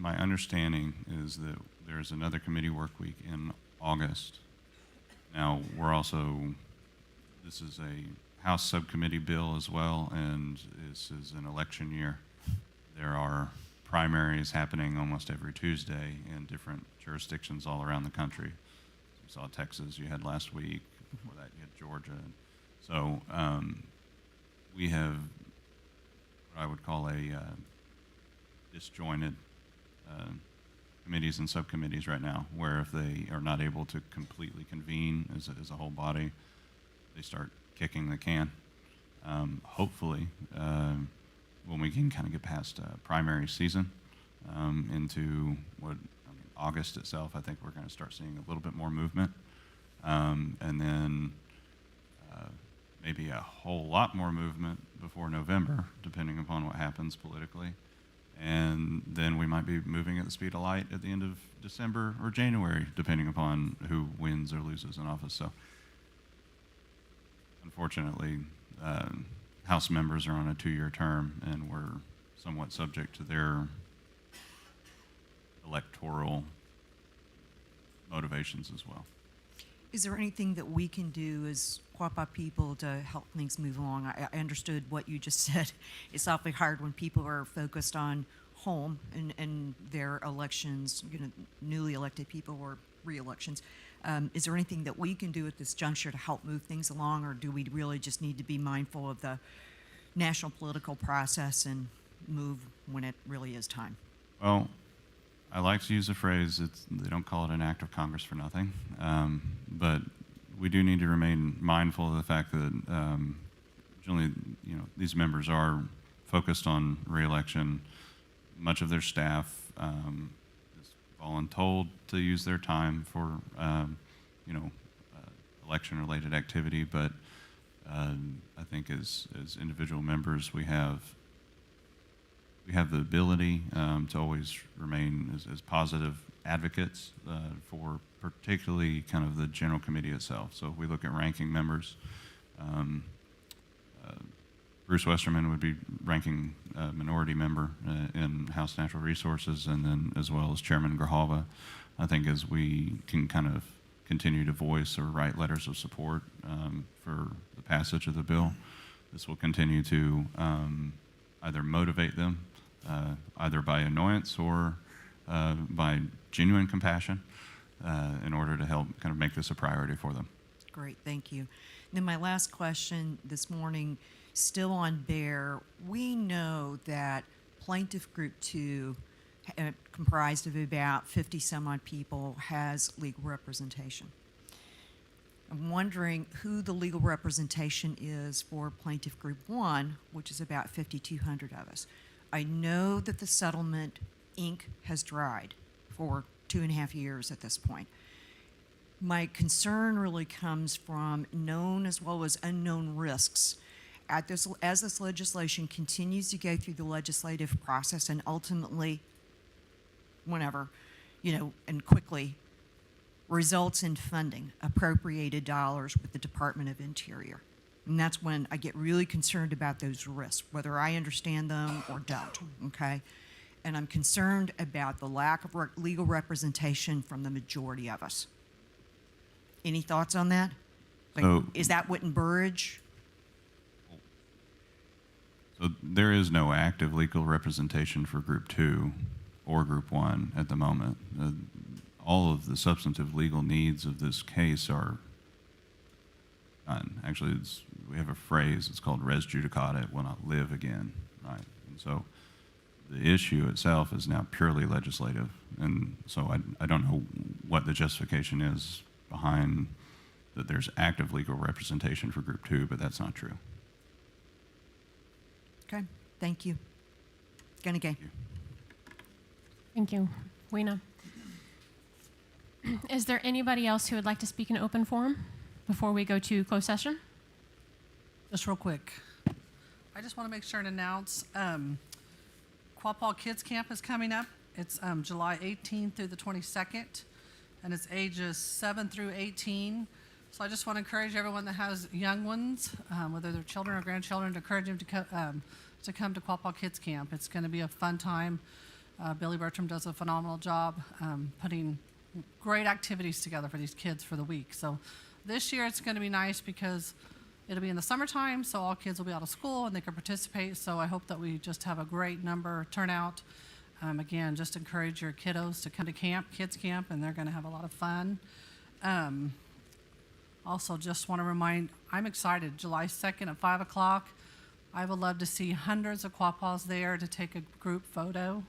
understanding is that there's another committee work week in August. Now, this is a House subcommittee bill as well, and this is an election year. There are primaries happening almost every Tuesday in different jurisdictions all around the country. You saw Texas, you had last week. Before that, you had Georgia. So we have what I would call a disjointed committees and subcommittees right now, where if they are not able to completely convene as a whole body, they start kicking the can. Hopefully, when we can kind of get past primary season into August itself, I think we're going to start seeing a little bit more movement, and then maybe a whole lot more movement before November, depending upon what happens politically. And then we might be moving at the speed of light at the end of December or January, depending upon who wins or loses in office. So unfortunately, House members are on a 2-year term, and we're somewhat subject to their electoral motivations as well. Is there anything that we can do as Quapaw people to help things move along? I understood what you just said. It's awfully hard when people are focused on home and their elections, newly elected people or re-elections. Is there anything that we can do at this juncture to help move things along, or do we really just need to be mindful of the national political process and move when it really is time? Well, I like to use the phrase, they don't call it an act of Congress for nothing, but we do need to remain mindful of the fact that generally, these members are focused on re-election. much of their staff is voluntold to use their time for, election-related activity, but I think as individual members, we have the ability to always remain as positive advocates for particularly kind of the general committee itself. So if we look at ranking members, Bruce Westerman would be ranking minority member in House Natural Resources, and then as well as Chairman Grijalva. I think as we can kind of continue to voice or write letters of support for the passage of the bill, this will continue to either motivate them, either by annoyance or by genuine compassion, in order to help kind of make this a priority for them. Great, thank you. Then my last question this morning, still on Bear. We know that Plaintiff Group 2, comprised of about 50 some odd people, has legal representation. I'm wondering who the legal representation is for Plaintiff Group 1, which is about 5,200 of us. I know that the settlement ink has dried for 2.5 years at this point. My concern really comes from known as well as unknown risks. As this legislation continues to go through the legislative process and ultimately, whenever, and quickly, results in funding appropriated dollars with the Department of Interior. And that's when I get really concerned about those risks, whether I understand them or don't, okay? And I'm concerned about the lack of legal representation from the majority of us. Any thoughts on that? Is that Witten Burridge? So there is no active legal representation for Group 2 or Group 1 at the moment. All of the substantive legal needs of this case are done. Actually, we have a phrase, it's called res judicata, it will not live again, right? And so the issue itself is now purely legislative. And so I don't know what the justification is behind that there's active legal representation for Group 2, but that's not true. Okay, thank you. Gonna go. Thank you. Weena. Is there anybody else who would like to speak in open forum before we go to closed session? Just real quick. I just want to make sure and announce Quapaw Kids Camp is coming up. It's July 18th through the 22nd, and it's ages 7 through 18. So I just want to encourage everyone that has young ones, whether they're children or grandchildren, to encourage them to come to Quapaw Kids Camp. It's going to be a fun time. Billy Bertram does a phenomenal job putting great activities together for these kids for the week. So this year it's going to be nice because it'll be in the summertime, so all kids will be out of school and they can participate. So I hope that we just have a great turnout. Again, just encourage your kiddos to come to kids camp, and they're going to have a lot of fun. Also, just want to remind, I'm excited, July 2nd at 5 o'clock. I would love to see hundreds of Quapaws there to take a group photo.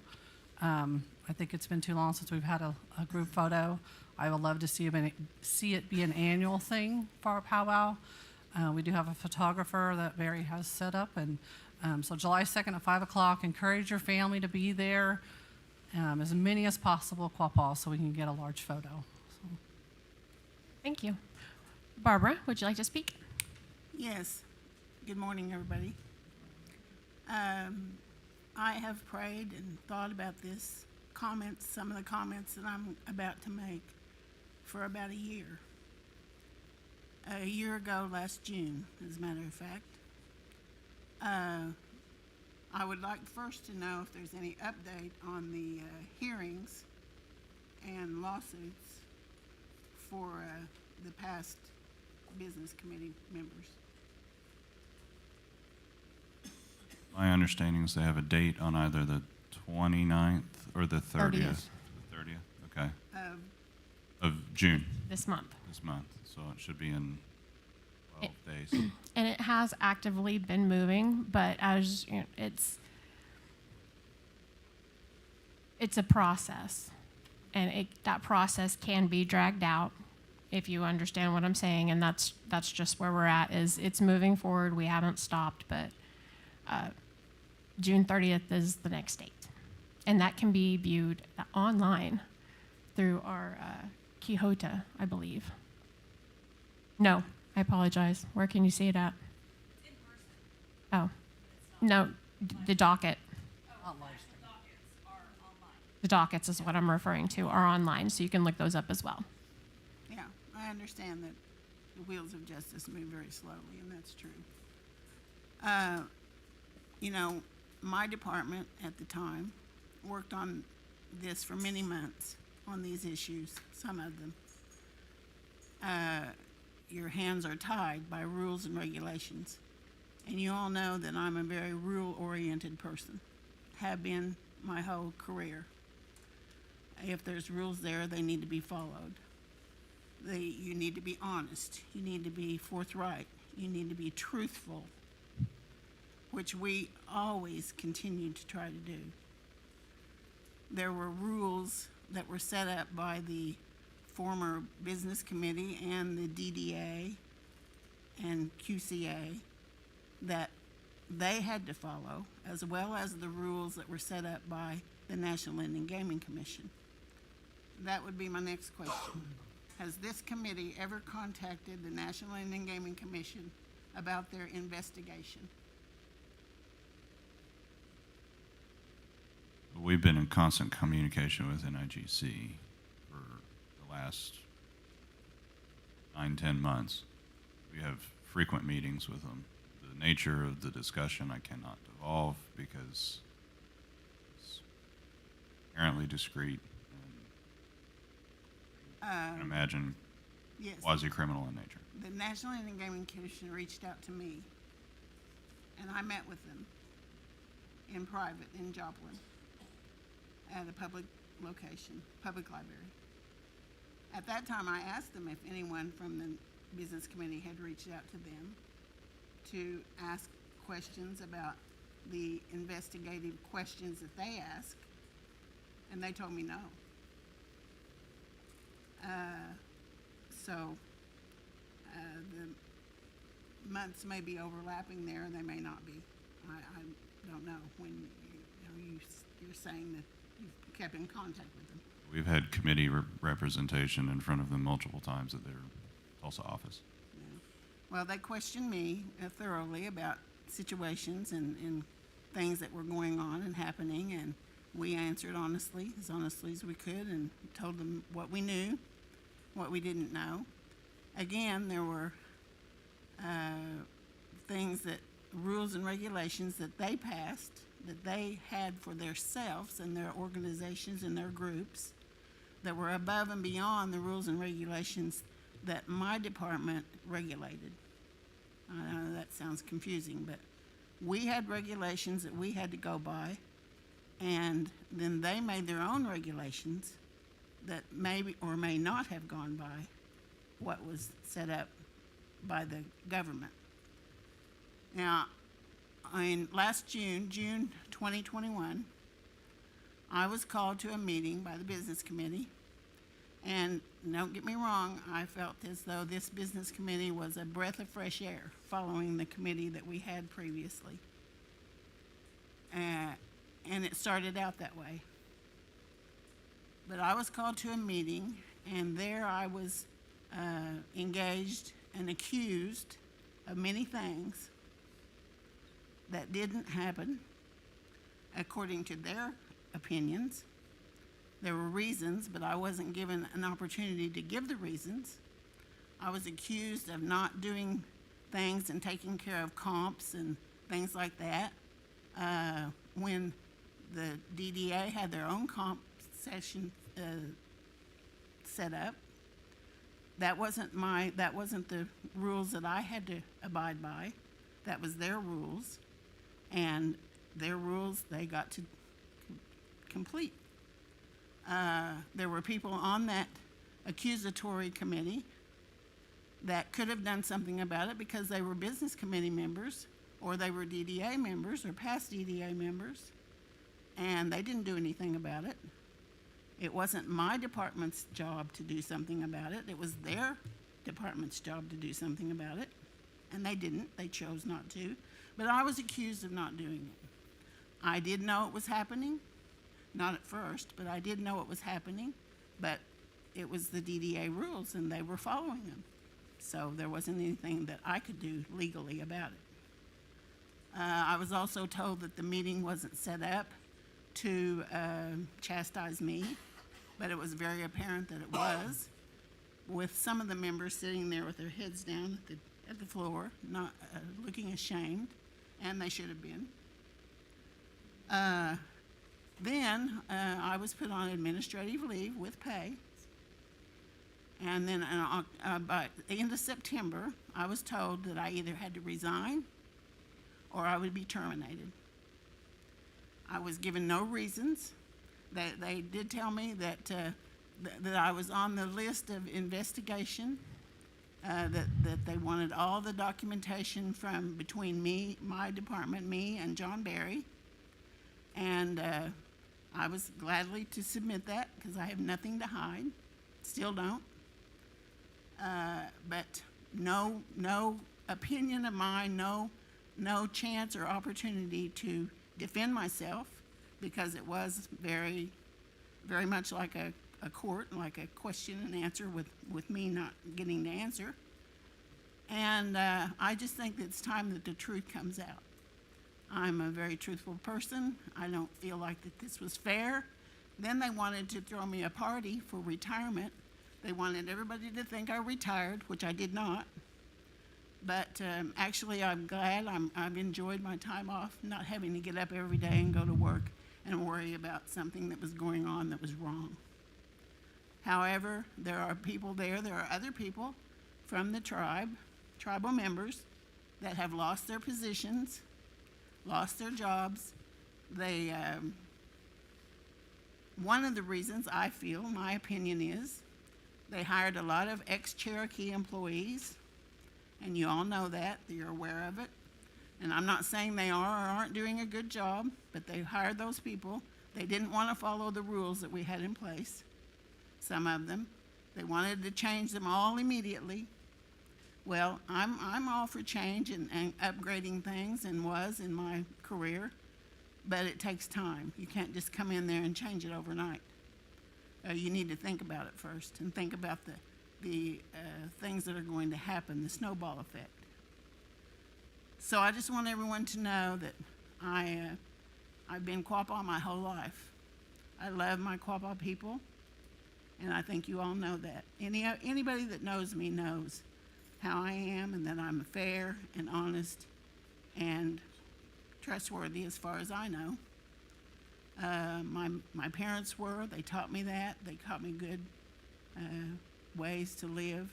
I think it's been too long since we've had a group photo. I would love to see it be an annual thing for our powwow. We do have a photographer that Barry has set up, and so July 2nd at 5 o'clock, encourage your family to be there, as many as possible, Quapaw, so we can get a large photo. So. Thank you. Barbara, would you like to speak? Yes. Good morning, everybody. I have prayed and thought about some of the comments that I'm about to make for about a year. A year ago, last June, as a matter of fact. I would like first to know if there's any update on the hearings and lawsuits for the past business committee members. My understanding is they have a date on either the 29th or the 30th. 30th, okay. Of June. This month. This month, so it should be in 12 days. And it has actively been moving, but as it's a process, and that process can be dragged out, if you understand what I'm saying, and that's just where we're at. Is it's moving forward. We haven't stopped, but June 30th is the next date, And that can be viewed online through our Quixote, I believe. No, I apologize. Where can you see it at? In person. Oh, no, the docket. Not live stream. The dockets is what I'm referring to, are online, so you can look those up as well. Yeah, I understand that the wheels of justice move very slowly, and that's true. You know, my department at the time worked on this for many months, on these issues, some of them. Your hands are tied by rules and regulations. And you all know that I'm a very rule-oriented person, have been my whole career. If there's rules there, they need to be followed. You need to be honest. You need to be forthright. You need to be truthful, which we always continue to try to do. There were rules that were set up by the former business committee and the DDA and QCA that they had to follow, as well as the rules that were set up by the National Indian Gaming Commission. That would be my next question. Has this committee ever contacted the National Indian Gaming Commission about their investigation? We've been in constant communication with NIGC for the last 9-10 months. We have frequent meetings with them. The nature of the discussion I cannot divulge because it's inherently discreet and I can imagine Yes. quasi-criminal in nature. The National Indian Gaming Commission reached out to me, and I met with them in private in Joplin at a public location, public library. At that time, I asked them if anyone from the business committee had reached out to them to ask questions about the investigative questions that they asked, and they told me no. The months may be overlapping there, and they may not be. I don't know when you're saying that you've kept in contact with them. We've had committee representation in front of them multiple times at their Tulsa office. Yeah. Well, they questioned me thoroughly about situations and things that were going on and happening, and we answered honestly as we could, and told them what we knew, what we didn't know. Again, there were things that, rules and regulations that they passed, that they had for themselves and their organizations and their groups, that were above and beyond the rules and regulations that my department regulated. I know that sounds confusing, but we had regulations that we had to go by, and then they made their own regulations that may or may not have gone by what was set up by the government. Now, last June 2021, I was called to a meeting by the business committee, and don't get me wrong, I felt as though this business committee was a breath of fresh air following the committee that we had previously. And it started out that way. But I was called to a meeting, and there I was engaged and accused of many things that didn't happen according to their opinions. There were reasons, but I wasn't given an opportunity to give the reasons. I was accused of not doing things and taking care of comps and things like that. When the DDA had their own comp session set up, that wasn't the rules that I had to abide by. That was their rules, and their rules they got to complete. There were people on that accusatory committee that could have done something about it because they were business committee members, or they were DDA members or past DDA members, and they didn't do anything about it. It wasn't my department's job to do something about it. It was their department's job to do something about it, and they didn't. They chose not to. But I was accused of not doing it. I did know it was happening. not at first, but I did know what was happening. But it was the DDA rules, and they were following them. So there wasn't anything that I could do legally about it. I was also told that the meeting wasn't set up to chastise me, but it was very apparent that it was, with some of the members sitting there with their heads down at the floor, not looking ashamed, and they should have been. Then I was put on administrative leave with pay. And then by the end of September, I was told that I either had to resign or I would be terminated. I was given no reasons. They did tell me that I was on the list of investigation, that they wanted all the documentation from between me, my department, me, and John Barry. And I was gladly to submit that because I have nothing to hide, still don't. But no opinion of mine, no chance or opportunity to defend myself, because it was very, very much like a court, like a question and answer with me not getting to answer. And I just think that it's time that the truth comes out. I'm a very truthful person. I don't feel like that this was fair. Then they wanted to throw me a party for retirement. They wanted everybody to think I retired, which I did not. But actually, I'm glad. I've enjoyed my time off, not having to get up every day and go to work and worry about something that was going on that was wrong. However, there are people there are other people from the tribal members, that have lost their positions, lost their jobs. They, one of the reasons I feel, my opinion is, they hired a lot of ex-Cherokee employees, and you all know that, you're aware of it. And I'm not saying they are or aren't doing a good job, but they hired those people. They didn't want to follow the rules that we had in place, some of them. They wanted to change them all immediately. Well, I'm all for change and upgrading things, and was in my career, but it takes time. You can't just come in there and change it overnight. You need to think about it first, and think about the things that are going to happen, the snowball effect. So I just want everyone to know that I've been Quapaw my whole life. I love my Quapaw people, and I think you all know that. Anybody that knows me knows how I am, and that I'm fair and honest and trustworthy as far as I know. My parents were. They taught me that. They taught me good ways to live.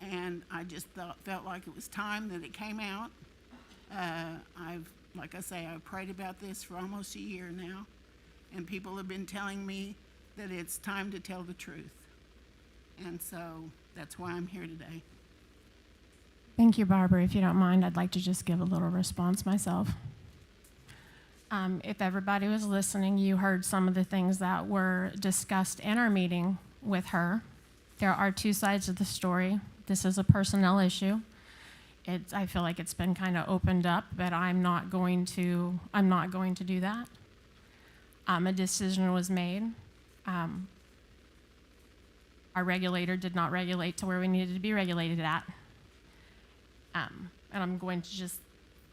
And I just felt like it was time that it came out. Like I say, I've prayed about this for almost a year now, and people have been telling me that it's time to tell the truth. And so that's why I'm here today. Thank you, Barbara. If you don't mind, I'd like to just give a little response myself. If everybody was listening, you heard some of the things that were discussed in our meeting with her. There are two sides of the story. This is a personnel issue. I feel like it's been kind of opened up, but I'm not going to do that. A decision was made. Our regulator did not regulate to where we needed to be regulated at. And I'm going to just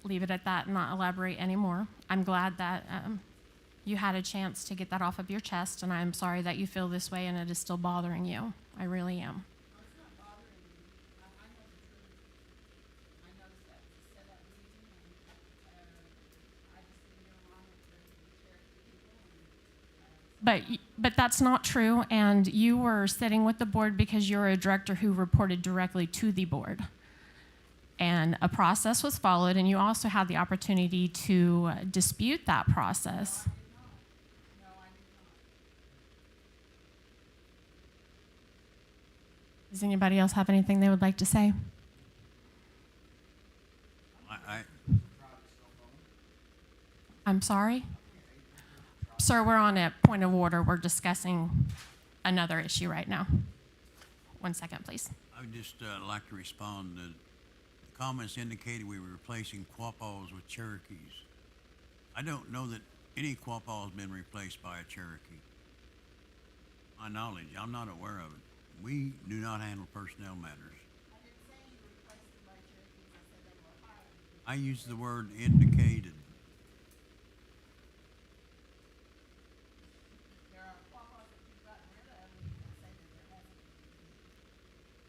leave it at that and not elaborate anymore. I'm glad that you had a chance to get that off of your chest, and I'm sorry that you feel this way and it is still bothering you. I really am. But that's not true, and you were sitting with the board because you're a director who reported directly to the board. And a process was followed, and you also had the opportunity to dispute that process. Does anybody else have anything they would like to say? I'm sorry? Sir, we're on a point of order. We're discussing another issue right now. 1 second, please. I would just like to respond. The comments indicated we were replacing Quapaws with Cherokees. I don't know that any Quapaw has been replaced by a Cherokee. My knowledge, I'm not aware of it. We do not handle personnel matters. I used the word indicated.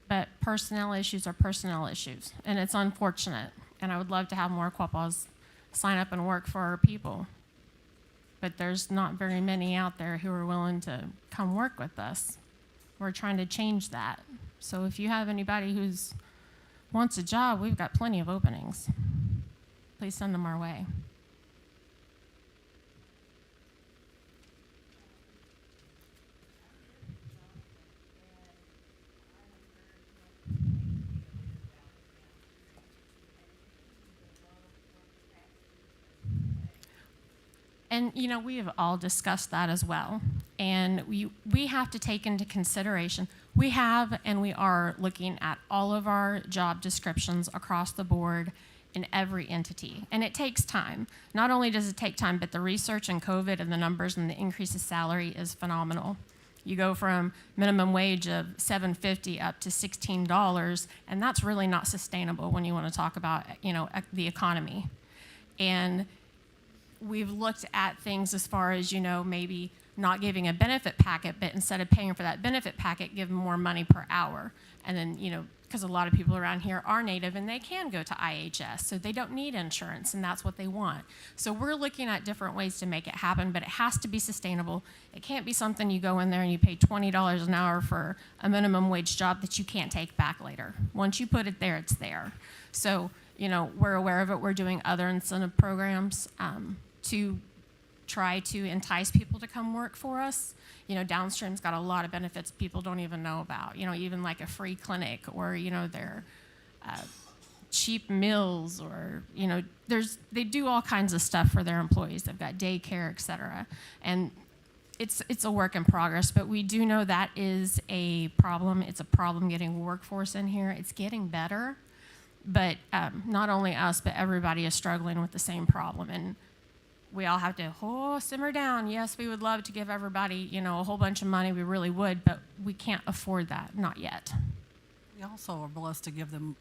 But personnel issues are personnel issues, and it's unfortunate. And I would love to have more Quapaws sign up and work for our people. But there's not very many out there who are willing to come work with us. We're trying to change that. So if you have anybody who's wants a job, we've got plenty of openings. Please send them our way. And, you know, we have all discussed that as well. And we have to take into consideration, we have and we are looking at all of our job descriptions across the board in every entity. And it takes time. Not only does it take time, but the research and COVID and the numbers and the increase of salary is phenomenal. You go from minimum wage of $7.50 up to $16, and that's really not sustainable when you want to talk about, you know, the economy. And we've looked at things as far as, you know, maybe not giving a benefit packet, but instead of paying for that benefit packet, give them more money per hour. And then, you know, because a lot of people around here are Native and they can go to IHS, so they don't need insurance, and that's what they want. So we're looking at different ways to make it happen, but it has to be sustainable. It can't be something you go in there and you pay $20 an hour for a minimum wage job that you can't take back later. Once you put it there, it's there. So, you know, we're aware of it. We're doing other incentive programs to try to entice people to come work for us. You know, Downstream's got a lot of benefits people don't even know about. You know, even like a free clinic, or, you know, their cheap meals, or, you know, they do all kinds of stuff for their employees. They've got daycare, et cetera. And it's a work in progress, but we do know that is a problem. It's a problem getting workforce in here. It's getting better, but not only us, but everybody is struggling with the same problem. And we all have to simmer down. Yes, we would love to give everybody, you know, a whole bunch of money. We really would, but we can't afford that, not yet. We also are blessed to give them,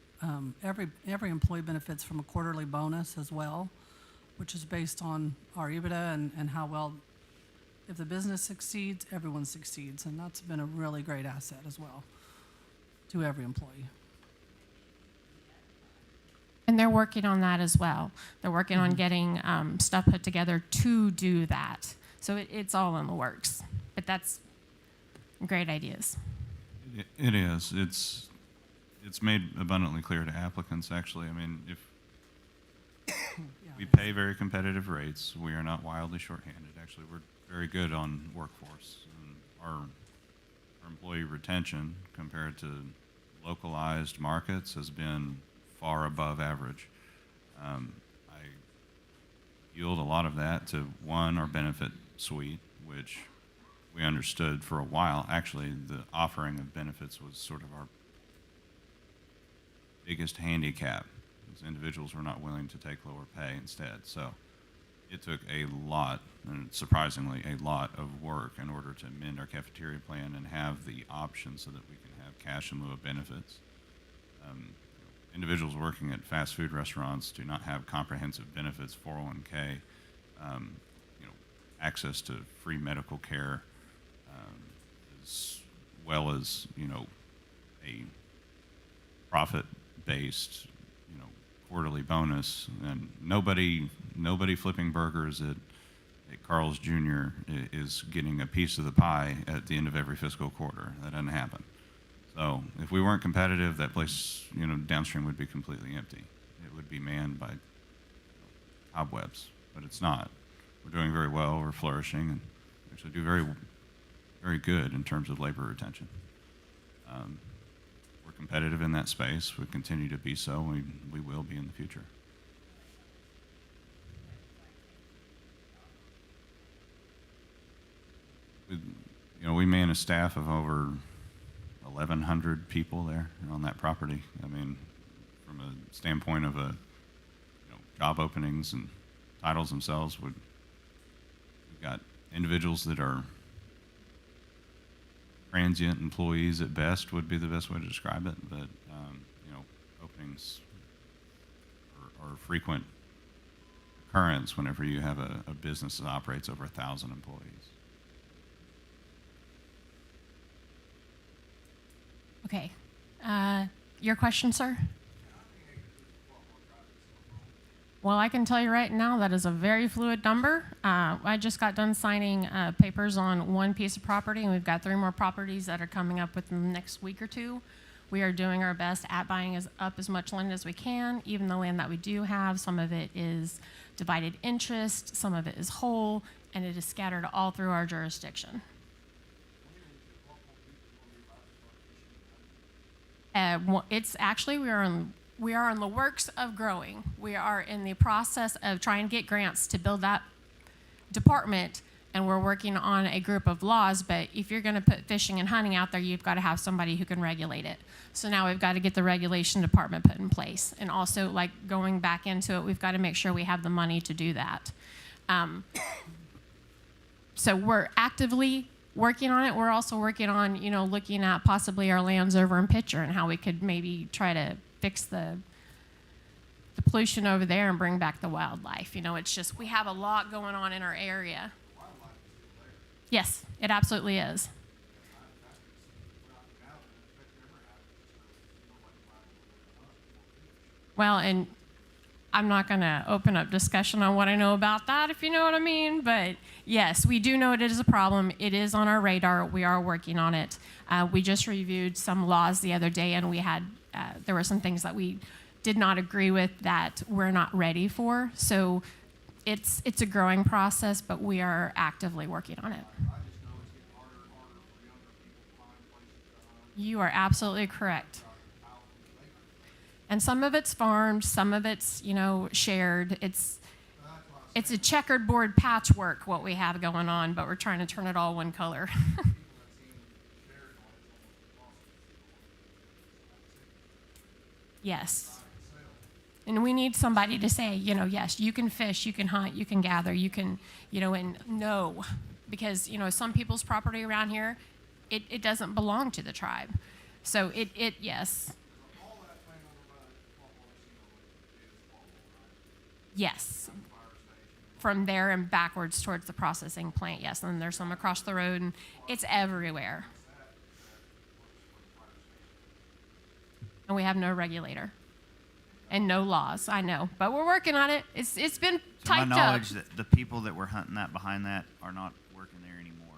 every employee benefits from a quarterly bonus as well, which is based on our EBITDA and how well, if the business succeeds, everyone succeeds. And that's been a really great asset as well to every employee. And they're working on that as well. They're working on getting stuff put together to do that. So it's all in the works. But that's great ideas. It is. It's made abundantly clear to applicants, actually. I mean, if we pay very competitive rates, we are not wildly shorthanded. Actually, we're very good on workforce. And our employee retention compared to localized markets has been far above average. I yield a lot of that to, one, our benefit suite, which we understood for a while. Actually, the offering of benefits was sort of our biggest handicap, because individuals were not willing to take lower pay instead. So it took a lot, and surprisingly a lot, of work in order to amend our cafeteria plan and have the option so that we can have cash in lieu of benefits. Individuals working at fast food restaurants do not have comprehensive benefits, 401k, access to free medical care, as well as, a profit-based, quarterly bonus. And nobody flipping burgers at Carl's Jr. is getting a piece of the pie at the end of every fiscal quarter. That doesn't happen. So if we weren't competitive, that place, Downstream would be completely empty. It would be manned by cobwebs, but it's not. We're doing very well. We're flourishing, and actually do very, very good in terms of labor retention. We're competitive in that space. We continue to be so. We will be in the future. We man a staff of over 1,100 people there on that property. I mean, from a standpoint of job openings and titles themselves would You've got individuals that are transient employees at best would be the best way to describe it, but you know, openings are frequent occurrence whenever you have a business that operates over 1,000 employees. Okay. Your question, sir? Well, I can tell you right now that is a very fluid number. I just got done signing papers on one piece of property, and we've got 3 more properties that are coming up within the next week or 2. We are doing our best at buying up as much land as we can. Even the land that we do have, some of it is divided interest, some of it is whole, and it is scattered all through our jurisdiction. It's actually, we are in the works of growing. We are in the process of trying to get grants to build that department, and we're working on a group of laws. But if you're going to put fishing and hunting out there, you've got to have somebody who can regulate it. So now we've got to get the regulation department put in place, and also, like, going back into it, we've got to make sure we have the money to do that. So we're actively working on it. We're also working on, you know, looking at possibly our lands over in Pitcher and how we could maybe try to fix the pollution over there and bring back the wildlife. You know, it's just, we have a lot going on in our area. Yes, it absolutely is. Well, and I'm not going to open up discussion on what I know about that, if you know what I mean. But yes, we do know it is a problem. It is on our radar. We are working on it. We just reviewed some laws the other day, and we had there were some things that we did not agree with that we're not ready for. So it's a growing process, but we are actively working on it. You are absolutely correct. And some of it's farmed, some of it's, you know, shared. It's a checkered board patchwork what we have going on, but we're trying to turn it all one color. Yes. And we need somebody to say, you know, yes, you can fish, you can hunt, you can gather, you can, you know, and no. Because, you know, some people's property around here, it doesn't belong to the tribe. So yes. Yes. From there and backwards towards the processing plant, yes. And then there's some across the road, and it's everywhere. And we have no regulator and no laws, I know. But we're working on it. It's been To my typed knowledge, up. the people that were hunting that behind that are not working there anymore.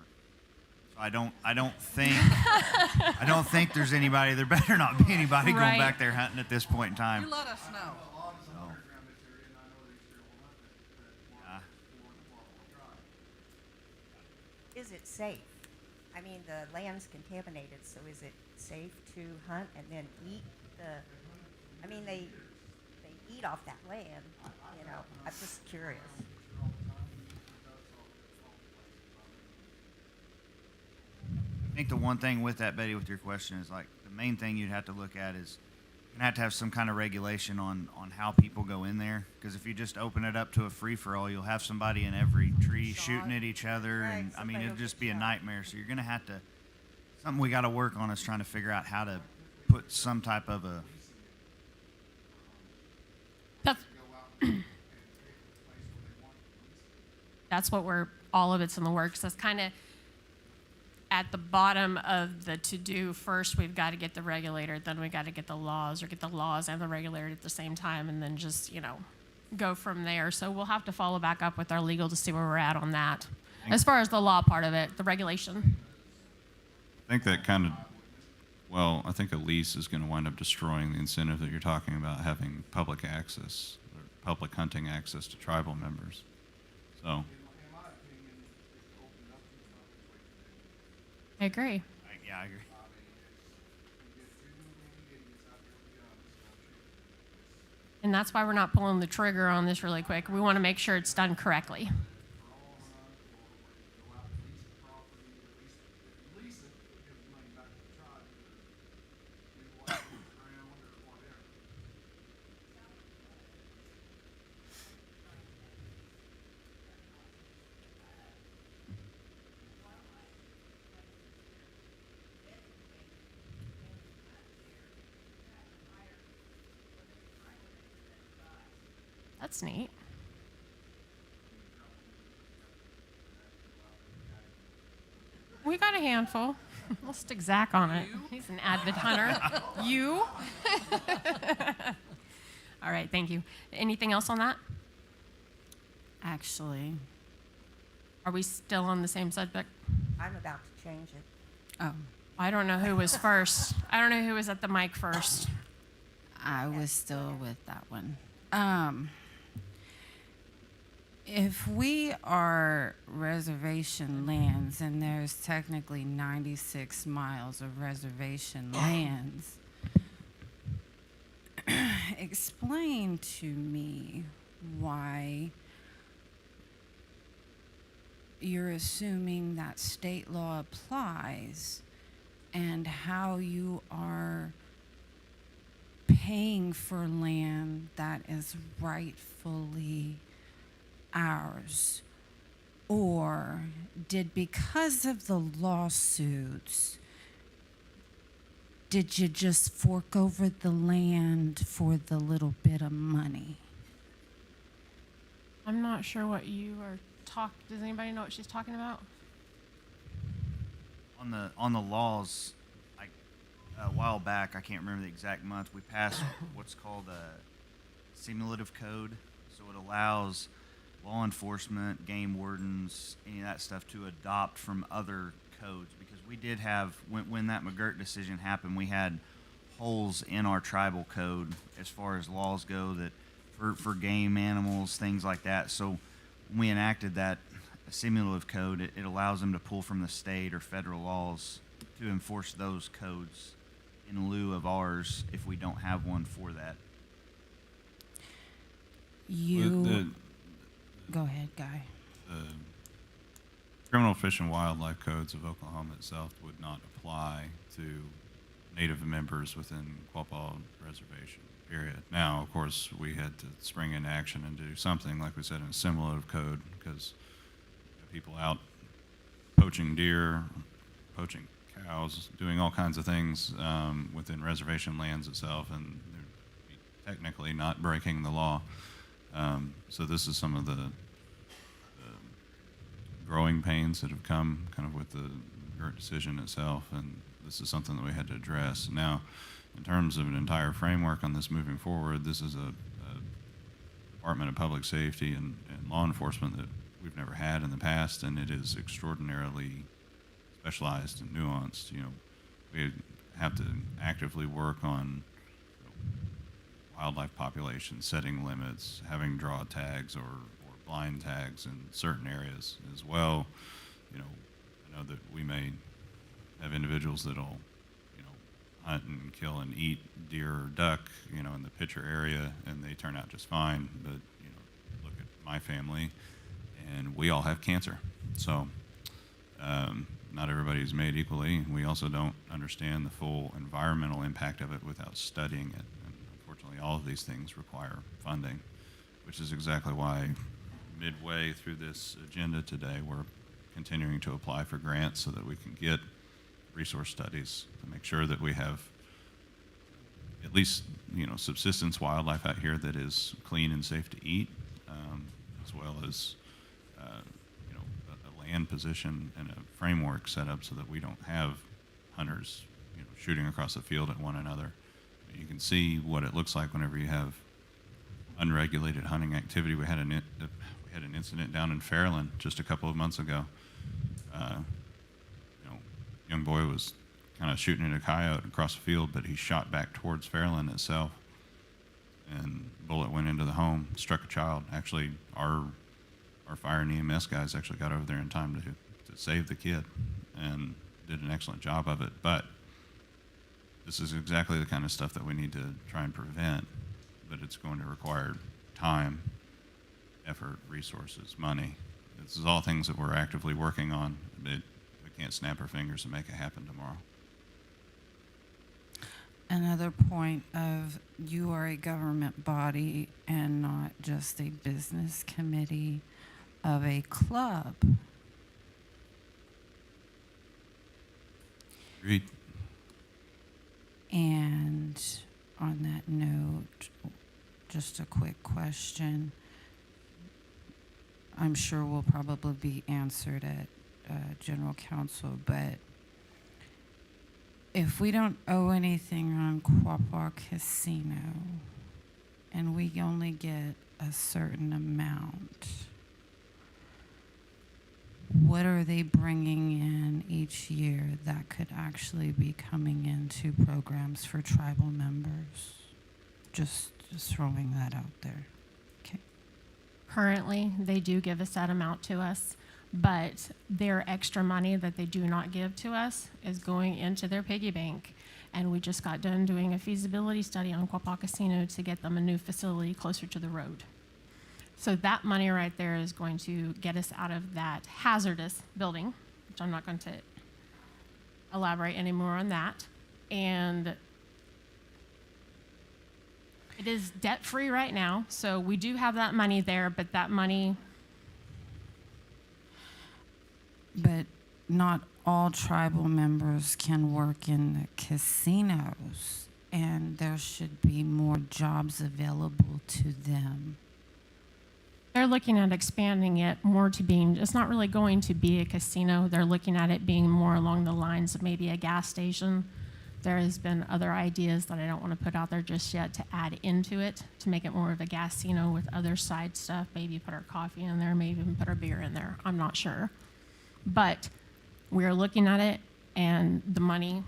So I don't think there's anybody. There better not be anybody Right. going back there hunting at this point in time. You let us know. Is it safe? I mean, the land's contaminated, so is it safe to hunt and then eat I mean, they eat off that land, you know. I'm just curious. I think the one thing with that, Betty, with your question is, like, the main thing you'd have to look at is you're going to have some kind of regulation on how people go in there. Because if you just open it up to a free-for-all, you'll have somebody in every tree shooting at each other. Right, And, I mean, somebody it'll will just get be a shot. nightmare. So you're going to have to, something we got to work on is trying to figure out how to put some type of a, That's what all of it's in the works. That's kind of at the bottom of the to-do. First, we've got to get the regulator, then we got to get the laws, or get the laws and the regulator at the same time, and then just, you know, go from there. So we'll have to follow back up with our legal to see where we're at on that. As far as the law part of it, the regulation. I think that kind of, well, I think a lease is going to wind up destroying the incentive that you're talking about, having public access, or public hunting access to tribal members. So, I agree. yeah, I agree. And that's why we're not pulling the trigger on this really quick. We want to make sure it's done correctly. That's neat. We got a handful. We'll stick Zach on it. He's an avid hunter. You? All right, thank you. Anything else on that? Actually, Are we still on the same subject? I'm about to change it. oh, I don't know who was first. I don't know who was at the mic first. I was still with that one. If we are reservation lands and there's technically 96 miles of reservation lands, explain to me why you're assuming that state law applies and how you are paying for land that is rightfully ours. Or did, because of the lawsuits, did you just fork over the land for the little bit of money? I'm not sure what you are does anybody know what she's talking about? On the laws, a while back, I can't remember the exact month, we passed what's called a Simulative Code. So it allows law enforcement, game wardens, any of that stuff to adopt from other codes. Because we did have, when that McGirt decision happened, we had holes in our tribal code as far as laws go that for game animals, things like that. So when we enacted that Simulative Code, it allows them to pull from the state or federal laws to enforce those codes in lieu of ours if we don't have one for that. Go ahead, Guy. The criminal fish and wildlife codes of Oklahoma itself would not apply to Native members within Quapaw Reservation, period. Now, of course, we had to spring into action and do something, like we said, in a Simulative Code, because people out poaching deer, poaching cows, doing all kinds of things within reservation lands itself, and they're technically not breaking the law. So this is some of the growing pains that have come kind of with the McGirt decision itself, and this is something that we had to address. Now, in terms of an entire framework on this moving forward, this is a Department of Public Safety and law enforcement that we've never had in the past, and it is extraordinarily specialized and nuanced. You know, we have to actively work on wildlife populations, setting limits, having draw tags or blind tags in certain areas as well. You know, I know that we may have individuals that'll, you know, hunt and kill and eat deer or duck, you know, in the picture area, and they turn out just fine. But, you know, look at my family, and we all have cancer. So not everybody's made equally. We also don't understand the full environmental impact of it without studying it. And unfortunately, all of these things require funding, which is exactly why midway through this agenda today, we're continuing to apply for grants so that we can get resource studies to make sure that we have at least, you know, subsistence wildlife out here that is clean and safe to eat, as well as you know, a land position and a framework set up so that we don't have hunters, you know, shooting across the field at one another. You can see what it looks like whenever you have unregulated hunting activity. We had an incident down in Fairland just a couple of months ago. You know, young boy was kind of shooting at a coyote across the field, but he shot back towards Fairland itself, and bullet went into the home, struck a child. Actually, our fire and EMS guys actually got over there in time to save the kid and did an excellent job of it. But this is exactly the kind of stuff that we need to try and prevent, but it's going to require time, effort, resources, money. This is all things that we're actively working on, but we can't snap our fingers and make it happen tomorrow. Another point of you are a government body and not just a business committee of a club. Agreed. And on that note, just a quick question. I'm sure will probably be answered at General Council, but if we don't owe anything on Quapaw Casino and we only get a certain amount, what are they bringing in each year that could actually be coming into programs for tribal members? Just throwing that out there. Okay. Currently, they do give us that amount to us, but their extra money that they do not give to us is going into their piggy bank. And we just got done doing a feasibility study on Quapaw Casino to get them a new facility closer to the road. So that money right there is going to get us out of that hazardous building, which I'm not going to elaborate any more on that. And it is debt-free right now, so we do have that money there, but that money... But not all tribal members can work in the casinos, and there should be more jobs available to them. They're looking at expanding it more to being, it's not really going to be a casino. They're looking at it being more along the lines of maybe a gas station. There has been other ideas that I don't want to put out there just yet to add into it, to make it more of a casino with other side stuff. Maybe put our coffee in there, maybe even put our beer in there. I'm not sure. But we're looking at it, and the money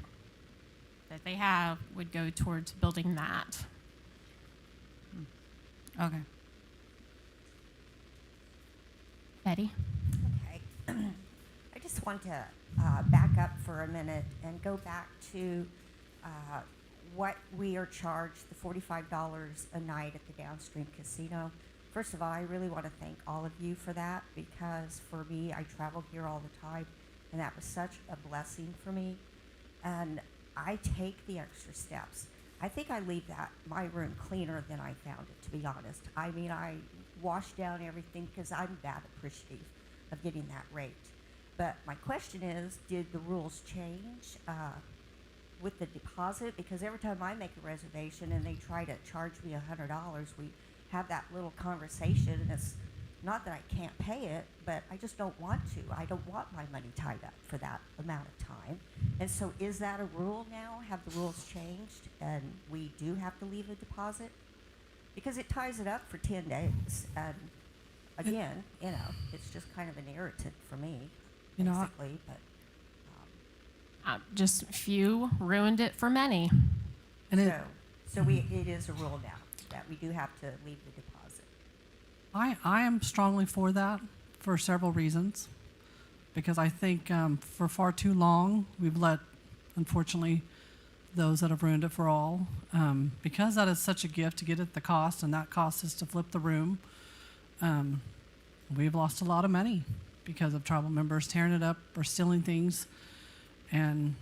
that they have would go towards building that. Okay. Betty? Okay. I just want to back up for a minute and go back to what we are charged, the $45 a night at the Downstream Casino. First of all, I really want to thank all of you for that, because for me, I travel here all the time, and that was such a blessing for me. And I take the extra steps. I think I leave my room cleaner than I found it, to be honest. I mean, I wash down everything because I'm that appreciative of getting that rate. But my question is, did the rules change with the deposit? Because every time I make a reservation and they try to charge me $100, we have that little conversation, and it's not that I can't pay it, but I just don't want to. I don't want my money tied up for that amount of time. And so is that a rule now? Have the rules changed and we do have to leave a deposit? Because it ties it up for 10 days. And again, it's just kind of an irritant for me, basically. But just few ruined it for many. And it is a rule now that we do have to leave the deposit. I am strongly for that for several reasons, because I think for far too long we've let, unfortunately, those that have ruined it for all, because that is such a gift to get at the cost, and that cost is to flip the room. We've lost a lot of money because of tribal members tearing it up or stealing things. And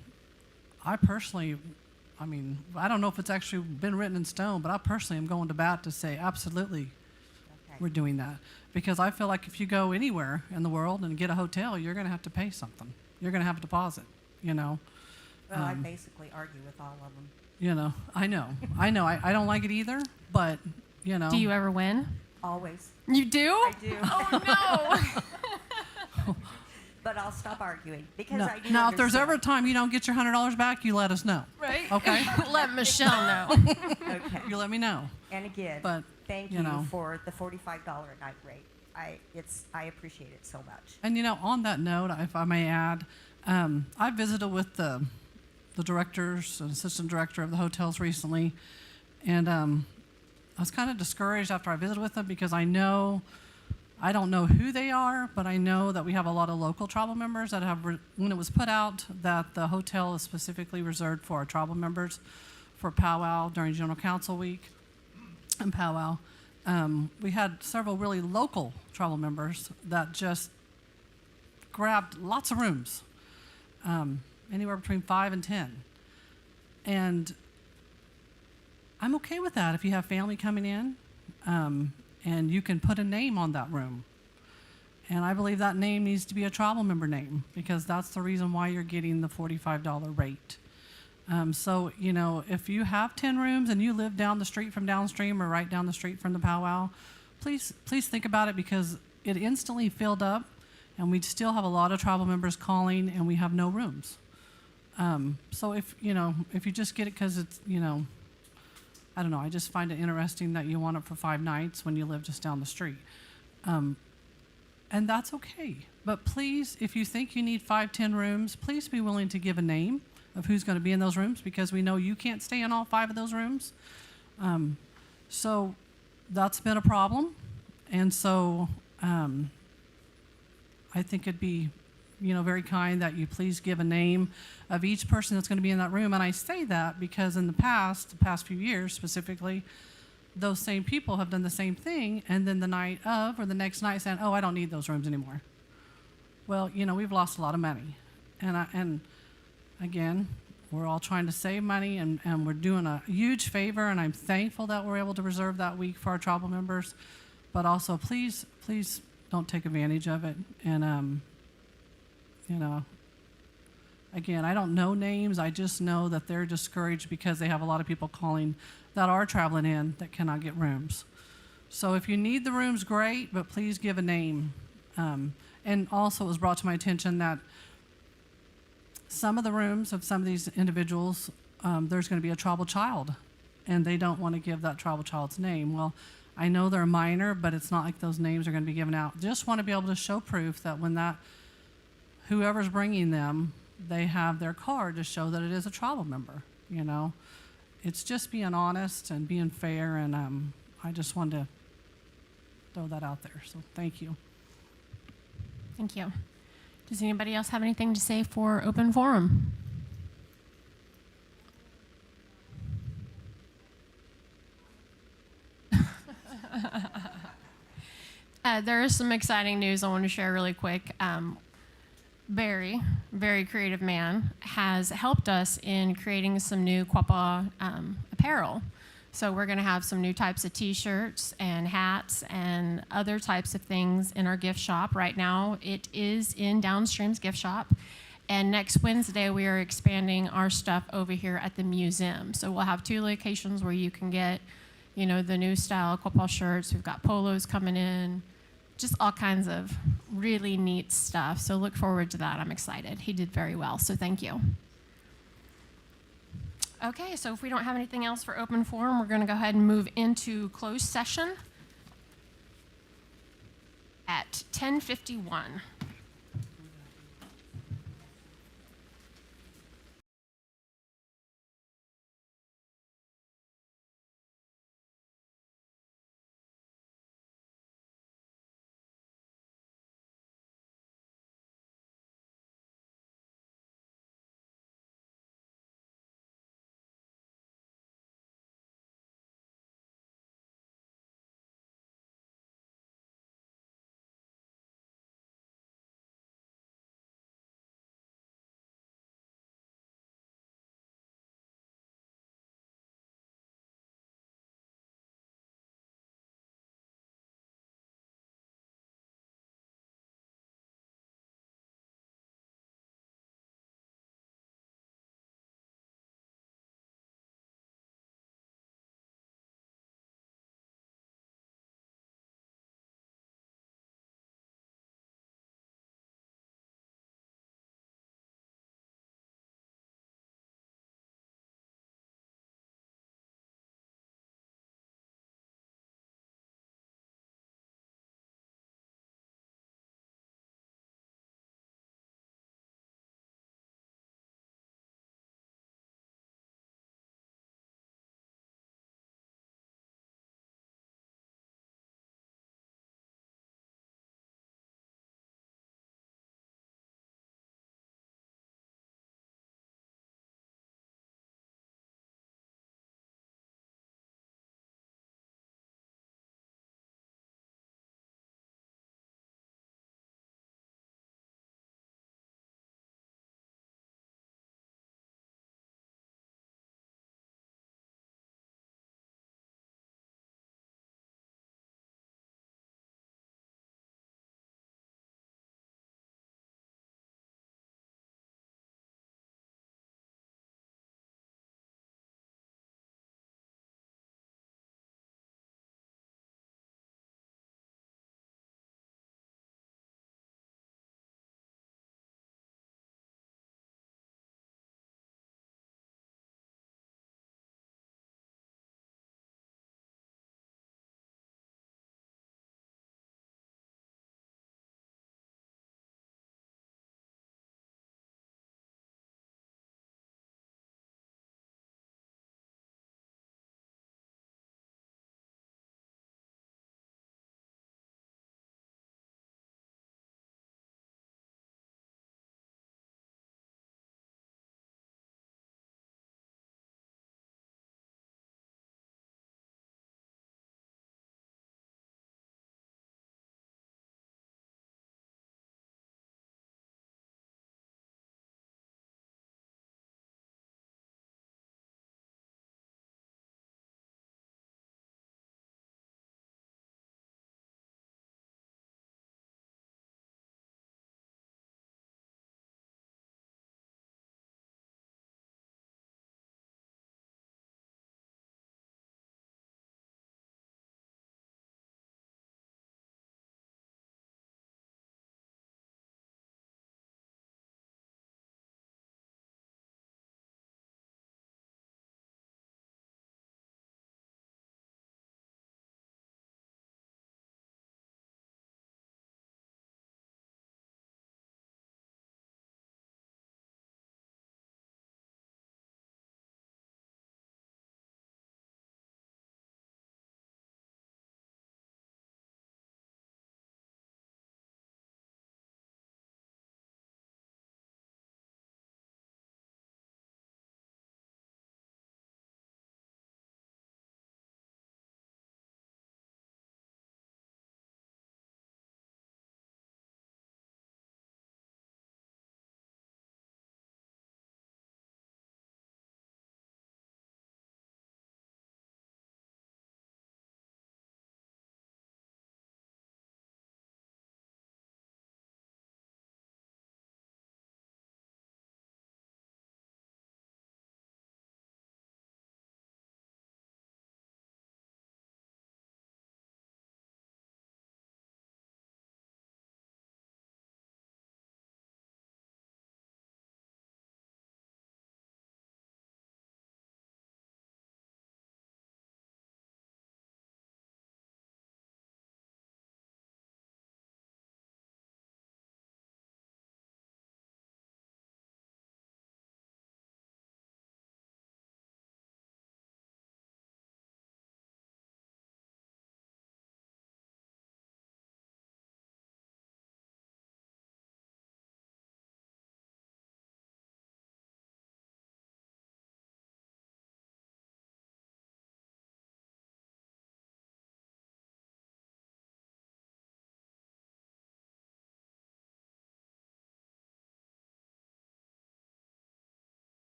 I personally, I don't know if it's actually been written in stone, but I personally am going to bat to say absolutely we're doing that. Because I feel like if you go anywhere in the world and get a hotel, you're going to have to pay something. You're going to have a deposit, Well, I basically argue with all of them. I know. I don't like it either, but, Do you ever win? Always. You do? I do. Oh, no. But I'll stop arguing, because I do Now, if there's understand. ever a time you don't get your $100 back, you let us know. Right? Okay? Let Michelle know. Okay. You let me know. And again, But, thank you you know. for the $45 a night rate. I appreciate it so much. And on that note, if I may add, I visited with the directors and assistant director of the hotels recently, and I was kind of discouraged after I visited with them, because I don't know who they are, but I know that we have a lot of local tribal members that have, when it was put out that the hotel is specifically reserved for our tribal members for powwow during General Council Week and powwow, we had several really local tribal members that just grabbed lots of rooms, anywhere between 5 and 10. And I'm okay with that if you have family coming in, and you can put a name on that room. And I believe that name needs to be a tribal member name, because that's the reason why you're getting the $45 rate. So, if you have 10 rooms and you live down the street from Downstream or right down the street from the powwow, please think about it, because it instantly filled up, and we still have a lot of tribal members calling, and we have no rooms. So if you just get it because it's, I don't know, I just find it interesting that you want it for 5 nights when you live just down the street. And that's okay. But please, if you think you need 5, 10 rooms, please be willing to give a name of who's going to be in those rooms, because we know you can't stay in all 5 of those rooms. So that's been a problem. And so I think it'd be, very kind that you please give a name of each person that's going to be in that room. And I say that because in the past few years specifically, those same people have done the same thing, and then the night of or the next night saying, oh, I don't need those rooms anymore. Well, we've lost a lot of money. And again, we're all trying to save money, and we're doing a huge favor, and I'm thankful that we're able to reserve that week for our tribal members. But also, please don't take advantage of it. And, again, I don't know names. I just know that they're discouraged because they have a lot of people calling that are traveling in that cannot get rooms. So if you need the rooms, great, but please give a name. And also, it was brought to my attention that some of the rooms of some of these individuals, there's going to be a tribal child, and they don't want to give that tribal child's name. Well, I know they're minor, but it's not like those names are going to be given out. Just want to be able to show proof that when whoever's bringing them, they have their card to show that it is a tribal member. It's just being honest and being fair, and I just wanted to throw that out there. So thank you. Thank you. Does anybody else have anything to say for open forum? There is some exciting news I want to share really quick. Barry, very creative man, has helped us in creating some new Quapaw apparel. So we're going to have some new types of t-shirts and hats and other types of things in our gift shop. Right now it is in Downstream's gift shop. And next Wednesday we are expanding our stuff over here at the museum. So we'll have 2 locations where you can get, the new style Quapaw shirts. We've got polos coming in, just all kinds of really neat stuff. So look forward to that. I'm excited. He did very well, so thank you. Okay, so if we don't have anything else for open forum, we're going to go ahead and move into closed session at 10:51.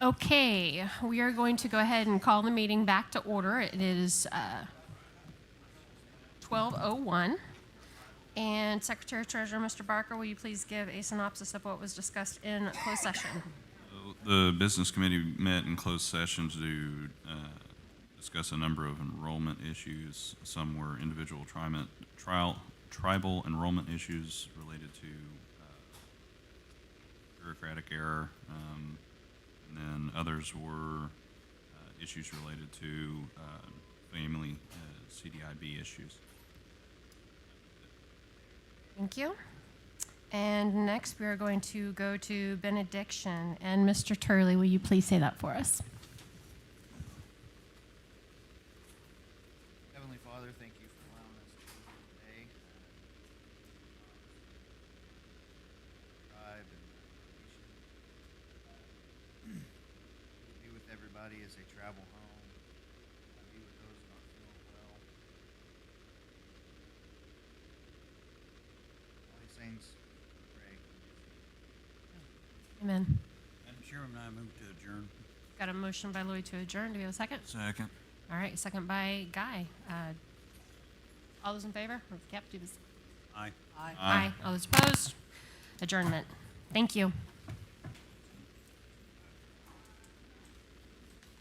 Okay, we are going to go ahead and call the meeting back to order. It is 12:01. And Secretary Treasurer, Mr. Barker, will you please give a synopsis of what was discussed in closed session? The Business Committee met in closed session to discuss a number of enrollment issues. Some were individual tribal enrollment issues related to bureaucratic error, and then others were issues related to family CDIB issues. Thank you. And next, we are going to go to benediction. And Mr. Turley, will you please say that for us? Heavenly Father, thank you for allowing us to be here today. Tribe and nation. Be with everybody as they travel home. Be with those who aren't feeling well. All these things, pray. Amen. Madam Chairman, I move to adjourn. Got a motion by Lloyd to adjourn. Do we have a second? Second. All right, second by Guy. All those in favor? Aye. Aye. All those opposed? Adjournment. Thank you.